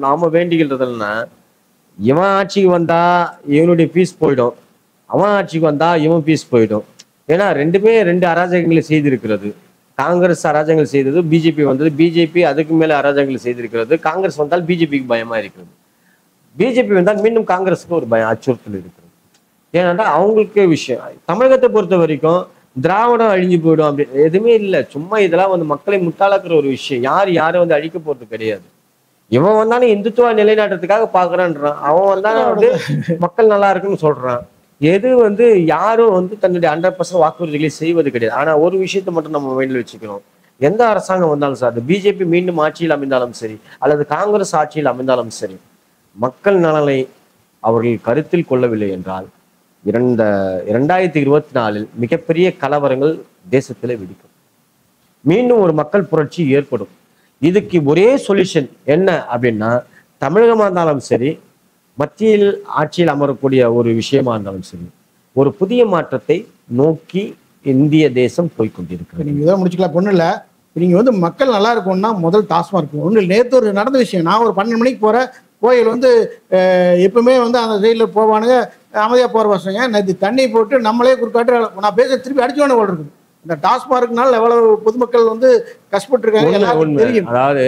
நாம வேண்டிக்கிறதுனா, இவன் ஆட்சிக்கு வந்தா இவனுடைய பீஸ் போயிடும், அவன் ஆட்சிக்கு வந்தா இவன் பீஸ் போயிடும். ஏன்னா ரெண்டுமே ரெண்டு அராஜகங்களை செய்திருக்கிறது. காங்கிரஸ் அராஜகங்கள் செய்தது, பிஜேபி வந்தது, பிஜேபி அதுக்கு மேல அராஜகங்கள் செய்திருக்கிறது. காங்கிரஸ் வந்தால் பிஜேபிக்கு பயமா இருக்கிறது, பிஜேபி வந்தால் மீண்டும் காங்கிரஸுக்கு ஒரு அச்சுறுத்தல் இருக்கிறது. ஏன்னா அவங்களுக்கு விஷயம். தமிழகத்தை பொறுத்த வரைக்கும் திராவிடம் அழிஞ்சு போயிடும் அப்படி எதுவுமே இல்லை. சும்மா இதெல்லாம் வந்து மக்களை முட்டாளாக்குற ஒரு விஷயம். யாரும் வந்து அழிக்க போறது கிடையாது. இவன் வந்தானே இந்துத்துவ நிலைநாட்டுறதுக்காக பாக்குறான்றான், அவன் வந்தானே வந்து மக்கள் நல்லா இருக்குன்னு சொல்றான். எது வந்து யாரும் வந்து தன்னுடைய 100% வாக்குறுதிகளை செய்வது கிடையாது. ஆனா ஒரு விஷயத்த மட்டும் நம்ம மைண்ட்ல வச்சுக்கணும். எந்த அரசாங்கம் வந்தாலும் சார், அது பிஜேபி மீண்டும் ஆட்சியில் அமைந்தாலும் சரி, அல்லது காங்கிரஸ் ஆட்சியில் அமைந்தாலும் சரி, மக்கள் நலனை அவர்கள் கருத்தில் கொள்ளவில்லை என்றால் 2024 மிகப்பெரிய கலவரங்கள் தேசத்தில் வெடிக்கும். மீண்டும் ஒரு மக்கள் புரட்சி ஏற்படும். இதுக்கு ஒரே சொல்யூஷன் என்ன அப்படின்னா, தமிழகமா இருந்தாலும் சரி, மத்தியில் ஆட்சியில் அமரக்கூடிய ஒரு விஷயமா இருந்தாலும் சரி, ஒரு புதிய மாற்றத்தை நோக்கி இந்திய தேசம் போய்கொண்டிருக்கு. நீங்க இதை முடிச்சுக்கலாம். பொண்ணு இல்லை, நீங்க வந்து மக்கள் நல்லா இருக்கும்னா முதல் டாஸ்மார்க் ஒன்று. நேற்று ஒரு நடந்த விஷயம், நான் ஒரு 12 மணிக்கு போறேன், கோயில் வந்து எப்பவுமே வந்து அந்த சைடில் போவானுங்க, அமைதியாக போகிற பசங்க. நேற்று தண்ணி போட்டு நம்மளே குறுக்காட்டு நான் பேச திருப்பி அடிச்சோன்னு போல் இருக்குது. இந்த டாஸ்மார்க்னால எவ்வளவு பொதுமக்கள் வந்து கஷ்டப்பட்டுருக்காங்க எல்லாருக்கும் தெரியும். அதாவது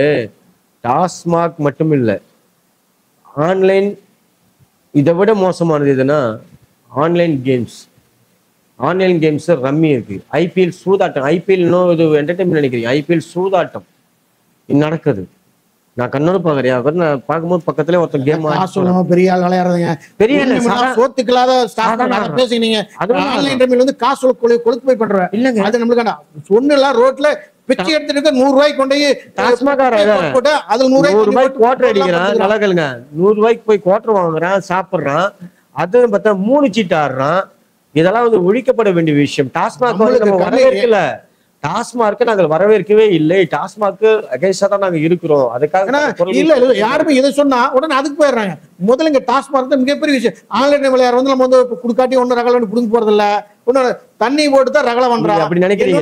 டாஸ்மாக் மட்டும் இல்லை, ஆன்லைன் இதை விட மோசமானது எதுனா online games. Online games rummy இருக்கு, ஐபிஎல் சூதாட்டம். ஐபிஎல் இன்னும் இது என்டர்டைன்மெண்ட் நினைக்கிறீங்க, ஐபிஎல் சூதாட்டம் நடக்குது. நான் கண்ணோட பாக்குறேன், நான் பார்க்கும்போது பக்கத்துல ஒருத்தர் கேம் பெரிய ஆள் விளையாடுறதுங்க, பெரிய சோத்துக்களாத பேசுறீங்க. ஆன்லைன் ரம்மியில் வந்து காசு கொழுத்து போய் பண்றேன் இல்லைங்க. அது நம்மளுக்கான ஒண்ணுலாம் ரோட்ல பிச்சை எடுத்துட்டு 100 ரூபாய்க்கு கொண்டு போட்டு அது 100 ரூபாய்க்கு குவார்டர் அடிக்கிறான். நல்லா கேளுங்க, 100 ரூபாய்க்கு போய் குவார்டர் வாங்குறான், சாப்பிடுறான், அது பார்த்தா 3 சீட்டு ஆடுறான். இதெல்லாம் வந்து ஒழிக்கப்பட வேண்டிய விஷயம். டாஸ்மாக் நம்ம வரவேற்கல, டாஸ்மார்க் நாங்கள் வரவேற்கவே இல்லை. டாஸ்மாக் அகைன்ஸ்டா தான் நாங்க இருக்கிறோம். அதுக்காக இல்ல யாருமே இதை சொன்னா உடனே அதுக்கு போயிடுறாங்க. முதல்ல இங்க டாஸ்மார்க் தான் மிகப்பெரிய விஷயம். ஆன்லைன் விளையாட வந்து நம்ம வந்து குடுக்காட்டி ஒண்ணு ரகல புடுங்க போறது இல்ல, ஒண்ணு தண்ணி போட்டு தான் ரகல பண்றான். அப்படி நினைக்கிறீங்க?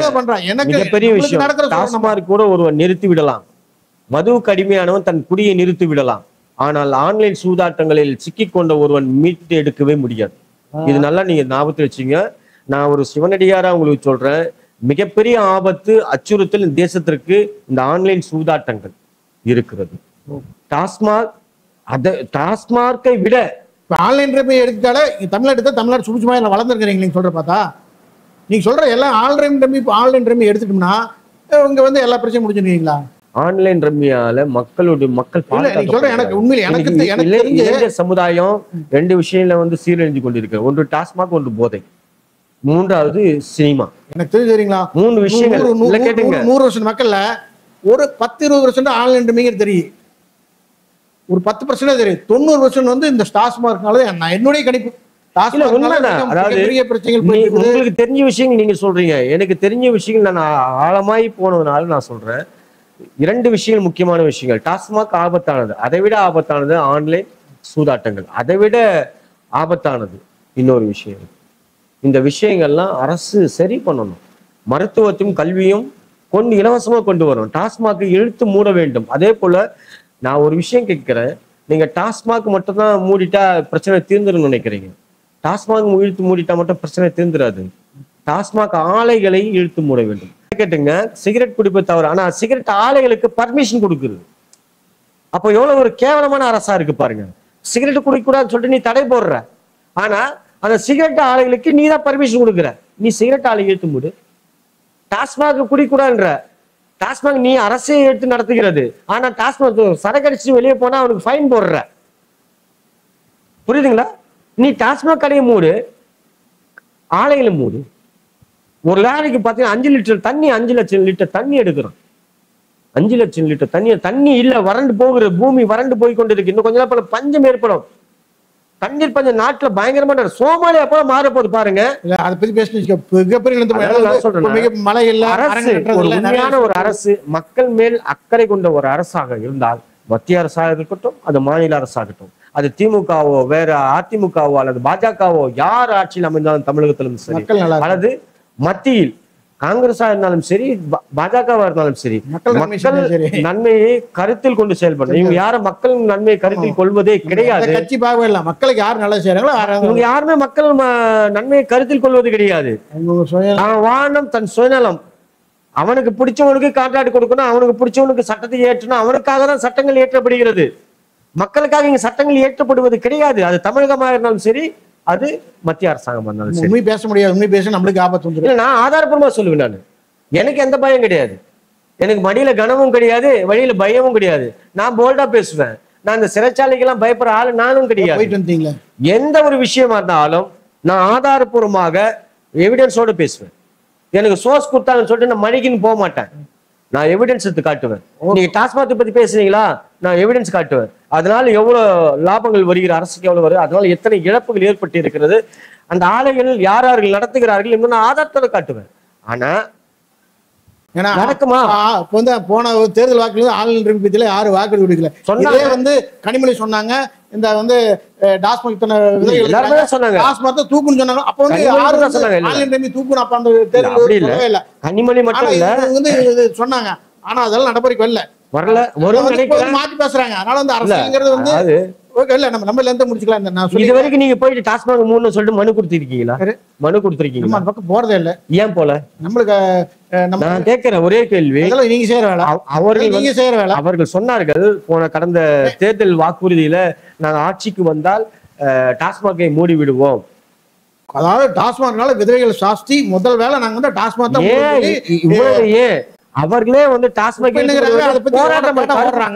எனக்கு பெரிய விஷயம், டாஸ்மார்க் கூட ஒருவன் நிறுத்தி விடலாம், மதுவுக்கு அடிமையானவன் தன் குடியை நிறுத்தி விடலாம். ஆனால் ஆன்லைன் சூதாட்டங்களில் சிக்கிக் கொண்ட ஒருவன் மீட்டு எடுக்கவே முடியாது. இது நல்லா நீங்க ஞாபகத்தில் வச்சுங்க. நான் ஒரு சிவனடியாரா உங்களுக்கு சொல்றேன், மிகப்பெரிய ஆபத்து, அச்சுறுத்தல் இந்த தேசத்திற்கு இந்த ஆன்லைன் சூதாட்டங்கள் இருக்கிறது. டாஸ்மார்க்கை விட ஆன்லைன் ரம்மி எடுத்தாலே தமிழ்நாடு சுபிச்சுமா வளர்ந்துருக்கிறீங்க. நீங்க சொல்ற பார்த்தா நீங்க சொல்ற எல்லாம் ஆன்லைன் ரம்மி எடுத்துட்டோம்னா இங்க வந்து எல்லா பிரச்சனையும் முடிஞ்சுருக்கீங்களா? ஆன்லைன் ரம்மியால மக்கள் சமுதாயம் 2 விஷயங்கள வந்து சீரழிஞ்சு கொண்டிருக்கு. ஒன்று டாஸ்மாக், ஒன்று போதை, மூன்றாவது சினிமா. எனக்கு தெரியுங்களா 3 விஷயங்கள் கேட்டுங்க. 100 வருஷம் மக்கள்ல ஒரு 10-20% ஆன்லைன் ரம்மிங்க தெரியும், ஒரு 10% தெரியும். 90% வந்து இந்த டாஸ்மார்க்னால என்னுடைய கணிப்பு. உங்களுக்கு தெரிஞ்ச விஷயங்கள் நீங்க சொல்றீங்க, எனக்கு தெரிஞ்ச விஷயங்கள் நான் ஆழமாய் போனதுனால நான் சொல்றேன். 2 விஷயங்கள் முக்கியமான விஷயங்கள். டாஸ்மாக் ஆபத்தானது, அதை விட ஆபத்தானது ஆன்லைன் சூதாட்டங்கள், அதை விட ஆபத்தானது இன்னொரு விஷயம். இந்த விஷயங்கள்லாம் அரசு சரி பண்ணணும். மருத்துவத்தையும் கல்வியும் இலவசமா கொண்டு வரணும். டாஸ்மாக் இழுத்து மூட வேண்டும். அதே போல நான் ஒரு விஷயம் கேட்கிறேன், நீங்க டாஸ்மாக் மட்டும் தான் மூடிட்டா பிரச்சனை தீர்ந்துடும் நினைக்கிறீங்க. டாஸ்மாக் இழுத்து மூடிட்டா மட்டும் பிரச்சனை தீர்ந்துடாது. டாஸ்மாக் ஆலைகளை இழுத்து மூட வேண்டும். கேட்டுங்க, சிகரெட் குடிப்பது தவறு, ஆனா சிகரெட் ஆலைகளுக்கு பர்மிஷன் கொடுக்குறது. அப்போ எவ்வளவு ஒரு கேவலமான அரசா இருக்கு பாருங்க. சிகரெட் குடிக்கூடாதுன்னு சொல்லிட்டு நீ தடை போடுற, ஆனா அந்த சிகரெட் ஆலைகளுக்கு நீ தான் பர்மிஷன் கொடுக்குற. நீ சிகரெட் ஆலை இழுத்து மூடு. டாஸ்மாக் குடிக்கூடாதுன்ற, டாஸ்மாக் நீ அரசே எடுத்து நடத்துகிறது, ஆனா டாஸ்மாக் சரக்கடிச்சு வெளியே போனா அவனுக்கு ஃபைன் போடுற. புரியுதுங்களா? நீ டாஸ்மாக் கடையை மூடு, ஆலைகளை மூடு. ஒரு லாரிக்கு பார்த்தீங்கன்னா 5 லிட்டர் தண்ணி, 5 லட்சம் லிட்டர் தண்ணி எடுக்கிறோம். 5 லட்சம் லிட்டர் தண்ணி இல்ல, வறண்டு போகிற பூமி வறண்டு போய் கொண்டு இருக்கு. இன்னும் கொஞ்ச நாள் பல பஞ்சம் ஏற்படும். தண்ணீர் பஞ்சம் நாட்டுல பயங்கரமான சோமாலியா போல மாற போது பாருங்க. அதை பத்தி மழை இல்ல. உண்மையான ஒரு அரசு, மக்கள் மேல் அக்கறை கொண்ட ஒரு அரசாக இருந்தால், மத்திய அரசாக இருக்கட்டும், அது மாநில அரசாகட்டும், அது திமுகவோ வேற அதிமுகவோ அல்லது பாஜகவோ யார் ஆட்சியில் அமைந்தாலும் தமிழகத்திலும் சரி, அல்லது மத்தியில் காங்கிரஸா இருந்தாலும் சரி, பாஜகவா இருந்தாலும் சரி, மக்கள் நன்மையை கருத்தில் கொண்டு செயல்படும். இவங்க யாரும் மக்கள் நன்மையை கருத்தில் கொள்வதே கிடையாது. கட்சி பார்வை இல்ல, மக்களுக்கு யார் நல்லா செய்யறாங்களோ இவங்க யாருமே மக்கள் நன்மையை கருத்தில் கொள்வது கிடையாது. வானம் தன் சுயநலம், அவனுக்கு பிடிச்சவனுக்கு கான்ட்ராக்ட் கொடுக்கணும், அவனுக்கு பிடிச்சவனுக்கு சட்டத்தை ஏற்றணும், அவனுக்காக தான் சட்டங்கள் இயற்றப்படுகிறது. மக்களுக்காக இங்க சட்டங்கள் இயற்றப்படுவது கிடையாது. அது தமிழகமாக இருந்தாலும் சரி, அது மத்திய அரசாங்கம் இருந்தாலும் சரி. உண்மை பேச முடியாது, உண்மை பேச நம்மளுக்கு ஆபத்து வந்து. இல்ல, நான் ஆதாரப்பூர்வமா சொல்லுவேன். நான் எனக்கு எந்த பயம் கிடையாது, எனக்கு மடியில கனமும் கிடையாது, வழியில பயமும் கிடையாது. நான் போல்டா பேசுவேன். நான் இந்த சிறைச்சாலைக்கெல்லாம் பயப்படுற ஆளு நானும் கிடையாது. எந்த ஒரு விஷயமா இருந்தாலும் நான் ஆதாரப்பூர்வமாக எவிடன்ஸோட பேசுவேன். எனக்கு சோர்ஸ் கொடுத்தாங்கன்னு சொல்லிட்டு நான் மணிக்குன்னு போக மாட்டேன். நான் எவிடன்ஸ் எடுத்து காட்டுவேன். நீங்க டாஸ்மாக் பத்தி பேசுறீங்களா, நான் எவிடன்ஸ் காட்டுவேன். அதனால எவ்வளவு லாபங்கள் வருகிற, அரசுக்கு எவ்வளவு வருது, அதனால எத்தனை இழப்புகள் ஏற்பட்டு இருக்கிறது, அந்த ஆலைகள் யார் யார்கள் நடத்துகிறார்கள் என்று நான் ஆதாரத்தோட காட்டுவேன். ஆனா ஏன்னா நடக்குமா? இப்போ வந்து போன தேர்தல் வாக்குல ஆன்லைன் ரீதியில யாரும் வாக்குறுதி கொடுக்கல. இதே வந்து கனிமொழி சொன்னாங்க, இந்த வந்து டாஸ்மாக் இத்தனை விதைகள் சொன்னாங்க, டாஸ்மாக் தான் தூக்குன்னு சொன்னாங்க. அப்ப வந்து யாரும் ஆன்லைன் ரீதி தூக்கணும் அப்ப அந்த தேர்தல் இல்ல. கனிமொழி மட்டும் இல்ல வந்து சொன்னாங்க. ஆனா அதெல்லாம் நடைமுறைக்கு வரல. மாத்தி பேசுறாங்க. அதனால வந்து அரசியல்ங்கிறது வந்து இல்ல நம்ம இருந்து முடிச்சுக்கலாம். நான் சொல்லி இது வரைக்கும் நீங்க போயிட்டு டாஸ்மாக் 3 சொல்லிட்டு மனு கொடுத்திருக்கீங்களா? மனு கொடுத்திருக்கீங்க? நம்ம பக்கம் போறதே இல்ல. ஏன் போல? நம்மளுக்கு நான் கேட்கிறேன் ஒரே கேள்வி. நீங்க செய்யற வேலை, நீங்க செய்யற வேலை. அவர்கள் சொன்னார்கள் போன கடந்த தேர்தல் வாக்குறுதியில நாங்க ஆட்சிக்கு வந்தால் டாஸ்மாகை மூடி விடுவோம். அதாவது டாஸ்மாக்னால விதவைகள் சாஸ்தி முதல் வேலை நாங்க வந்து டாஸ்மாக் தான். ஏன் அவர்களே வந்து டாஸ்மாக் போராட்டம்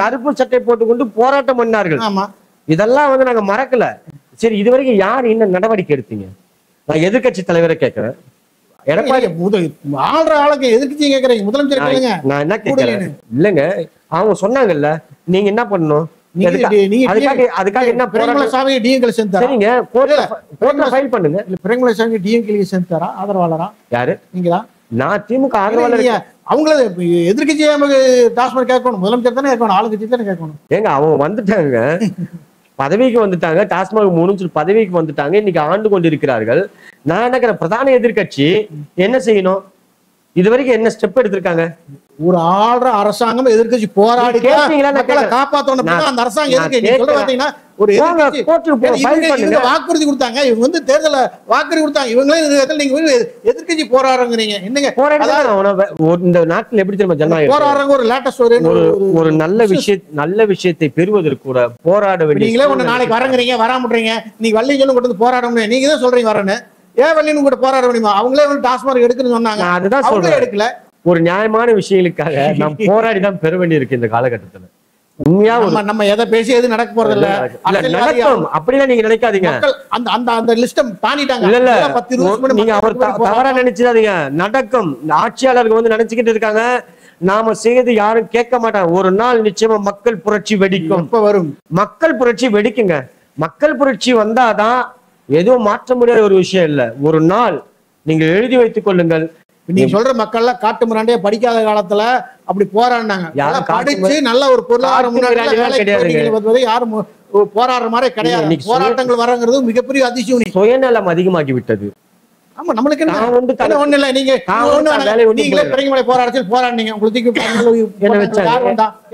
கருப்பு சட்டை போட்டுக்கொண்டு போராட்டம் பண்ணார்கள். ஆமா, இதெல்லாம் வந்து நாங்க மறக்கல. சரி, இது வரைக்கும் யார் என்ன நடவடிக்கை எடுத்தீங்க? நான் எதிர்கட்சி தலைவரை கேட்கிறேன். எடப்பாடி ஆள்ற ஆளுக்கு எதிர்கட்சி கேட்கறீங்க, முதலமைச்சர் கேளுங்க. நான் என்ன கேட்கிறேன் இல்லங்க, அவங்க சொன்னாங்கல்ல நீங்க என்ன பண்ணணும், அதுக்காக என்ன பிரேமலசாமி டிஎம்கே சேர்ந்தாரா? சரிங்க, கோர்ட்ல ஃபைல் பண்ணுங்க. பிரேமலசாமி டிஎம்கே சேர்ந்தாரா? ஆதரவாளரா யாரு? நீங்கதான். நான் திமுக ஆதரவாளர். அவங்கள எதிர்கட்சி டாஸ்மாக் கேட்கணும், முதலமைச்சர் தானே கேட்கணும், ஆளுங்கட்சி தானே கேட்கணும். ஏங்க அவங்க வந்துட்டாங்க, பதவிக்கு வந்துட்டாங்க, டாஸ்மாக் 3 பதவிக்கு வந்துட்டாங்க, இன்னைக்கு ஆண்டு கொண்டு இருக்கிறார்கள். நான் என்ன பிரதான எதிர்கட்சி என்ன செய்யணும்? இது வரைக்கும் என்ன ஸ்டெப் எடுத்திருக்காங்க? ஒரு ஆள்ற அரசாங்கம் எதிர்கட்சி போராடி காப்பாற்றணும். அந்த அரசாங்கம் ஒரு வாக்குறுதி கொடுத்தாங்க, இவங்க வந்து தேர்தல வாக்குறுதி கொடுத்தாங்க, இவங்களே நீங்க எதிர்கட்சி போராடுறீங்க. என்னங்க இந்த நாட்டில் எப்படி தெரியுமா ஜனநாயகம் போராடுறாங்க? ஒரு லேட்டஸ்ட் ஒரு நல்ல விஷயத்தை பெறுவதற்கு கூட போராட வேண்டிய. நீங்களே ஒண்ணு நாளைக்கு வரங்குறீங்க, வராமட்டுறீங்க, நீங்க வள்ளி சொல்லும் கொண்டு போராட முடியும். நீங்க தான் சொல்றீங்க வரேன்னு, ஏன் வள்ளின்னு கூட போராட முடியுமா? அவங்களே வந்து டாஸ்மாக் எடுக்குன்னு சொன்னாங்க, அதுதான் சொல்றேன். எடுக்கல. ஒரு நியாயமான விஷயங்களுக்காக நாம் போராடி தான் பெற வேண்டி இருக்கு இந்த காலகட்டத்துல. உண்மையா நம்ம எதை பேசி எது நடக்க போறது இல்ல. அப்படிலாம் நீங்க நினைக்காதீங்க. அந்த லிஸ்ட் தாண்டிட்டாங்க. இல்ல நீங்க அவர் தவறா நினைச்சிடாதீங்க. நடக்கும். ஆட்சியாளர்கள் வந்து நினைச்சுக்கிட்டு இருக்காங்க, நாம செய்து யாரும் கேட்க மாட்டாங்க. ஒரு நாள் நிச்சயமா மக்கள் புரட்சி வெடிக்கும். வரும் மக்கள் புரட்சி வெடிக்குங்க. மக்கள் புரட்சி வந்தாதான் எதுவும் மாற்ற முடியாத ஒரு விஷயம் இல்ல. ஒரு நாள் நீங்க எழுதி வைத்துக் கொள்ளுங்கள். நீங்க சொல்ற மக்கள் எல்லாம் காட்டு மிராண்டியா படிக்காத காலத்துல அப்படி போராடினாங்க. படிச்சு நல்ல ஒரு பொருளாதார முன்னாடி யாரும் போராடுற மாதிரி கிடையாது. போராட்டங்கள் வரங்கிறது மிகப்பெரிய அதிசயம். சுயநலம் அதிகமாகி விட்டது. ஆமா, நம்மளுக்கு ஒண்ணு இல்ல. நீங்க நீங்களே பெரியமலை போராடினீங்க, உங்களுக்கு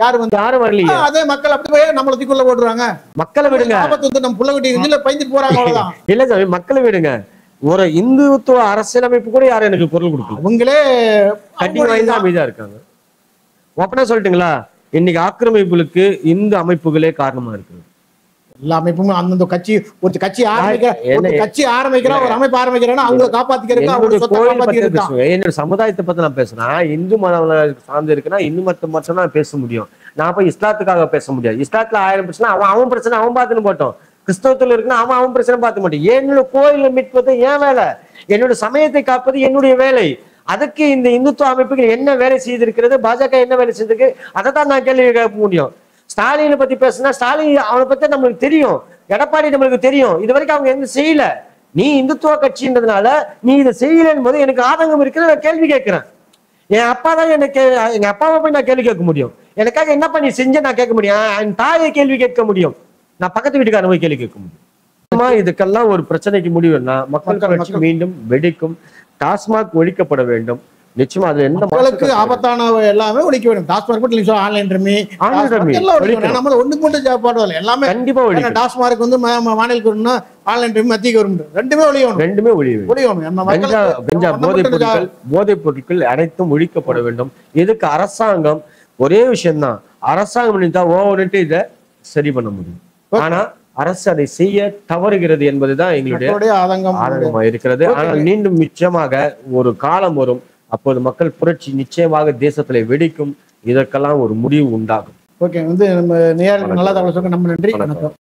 யாரும் வரலையே. அதே மக்கள் அப்படி போய் நம்மள தூக்குள்ள போட்டுருவாங்க. மக்களை விடுங்க, நம்ம புள்ள குட்டி பயந்து போறாங்க, அவ்வளவுதான். இல்ல சாமி, மக்களை விடுங்க. ஒரு இந்துத்துவ அரசியலமைப்பு கூட யாரும் எனக்கு பொருள் கொடுக்கல. அவங்களே கட்டி வாய்ந்த அமைதியா இருக்காங்க. ஒப்பனா சொல்லட்டுங்களா, இன்னைக்கு ஆக்கிரமிப்புகளுக்கு இந்து அமைப்புகளே காரணமா இருக்கு. எல்லா அமைப்பும் அந்தந்த கட்சி ஒரு கட்சி ஆரம்பிக்கிறா, ஒரு அமைப்பு ஆரம்பிக்கிறேன்னா அவங்களை காப்பாத்திக்கிறதுக்கு. என்னோட சமுதாயத்தை பத்தி நான் பேசுறேன். இந்து மதம் சார்ந்து இருக்குன்னா இந்து மதம் மட்டும் நான் பேச முடியும். நான் போய் இஸ்லாத்துக்காக பேச முடியாது. இஸ்லாத்துல 1000 பிரச்சனை, அவன் பிரச்சனை அவன் பார்த்துன்னு போட்டோம். கிறிஸ்தவத்துல இருக்குன்னா அவன் பிரச்சனை பார்த்து மாட்டேன். என்னோட கோயில மீட்பது என் வேலை, என்னோட சமயத்தை காப்பது என்னுடைய வேலை. அதுக்கு இந்த இந்துத்துவ அமைப்புகள் என்ன வேலை செய்திருக்கிறது, பாஜக என்ன வேலை செய்திருக்கு, அதை தான் நான் கேள்வி கேட்க முடியும். ஸ்டாலினை பத்தி பேசுனா ஸ்டாலின் அவனை பத்தி நம்மளுக்கு தெரியும், எடப்பாடி நம்மளுக்கு தெரியும். இது வரைக்கும் அவங்க எந்த செய்யல. நீ இந்துத்துவ கட்சின்றதுனால நீ இதை செய்யலன்னு போது எனக்கு ஆதங்கம் இருக்கிறது. நான் கேள்வி கேட்கிறேன். என் அப்பா தான் எனக்கு, எங்க அப்பாவை போய் நான் கேள்வி கேட்க முடியும். எனக்காக என்ன பண்ணி செஞ்ச நான் கேட்க முடியும். என் தாயை கேள்வி கேட்க முடியும். நான் பக்கத்து வீட்டுக்காரன் போய் கேள்வி கேட்க முடியும். இதுக்கெல்லாம் ஒரு பிரச்சனைக்கு முடிவுன்னா மக்கள் புரட்சி மீண்டும் வெடிக்கும். டாஸ்மாக் ஒழிக்கப்பட வேண்டும். நிச்சயமா அது எந்த மக்களுக்கு ஆபத்தான எல்லாமே ஒழிக்க வேண்டும். டாஸ்மாக் மட்டும் ஆன்லைன் ரம்மி நம்ம ஒண்ணுக்கு மட்டும் போடுறதில்ல, எல்லாமே கண்டிப்பா ஒழிக்கணும். டாஸ்மாக் வந்து மாநில ஆன்லைன் ரம்மி மத்திய கவர்மெண்ட் ரெண்டுமே ஒழியணும். ரெண்டுமே ஒழியணும். போதைப் பொருட்கள் அனைத்தும் ஒழிக்கப்பட வேண்டும். இதுக்கு அரசாங்கம் ஒரே விஷயம்தான், அரசாங்கம் நினைத்தா ஓவர்ட்டு இதை சரி பண்ண முடியும். ஆனா அரசு அதை செய்ய தவறுகிறது என்பதுதான் எங்களுடைய ஆதங்கமா இருக்கிறது. ஆனால் மீண்டும் நிச்சயமாக ஒரு காலம் வரும், அப்போது மக்கள் புரட்சி நிச்சயமாக தேசத்துல வெடிக்கும். இதற்கெல்லாம் ஒரு முடிவு உண்டாகும். ஓகே, வந்து நம்ம நேயர்களுக்கு நல்லா தகவல் சொல்ல நம்ம நன்றி. வணக்கம்.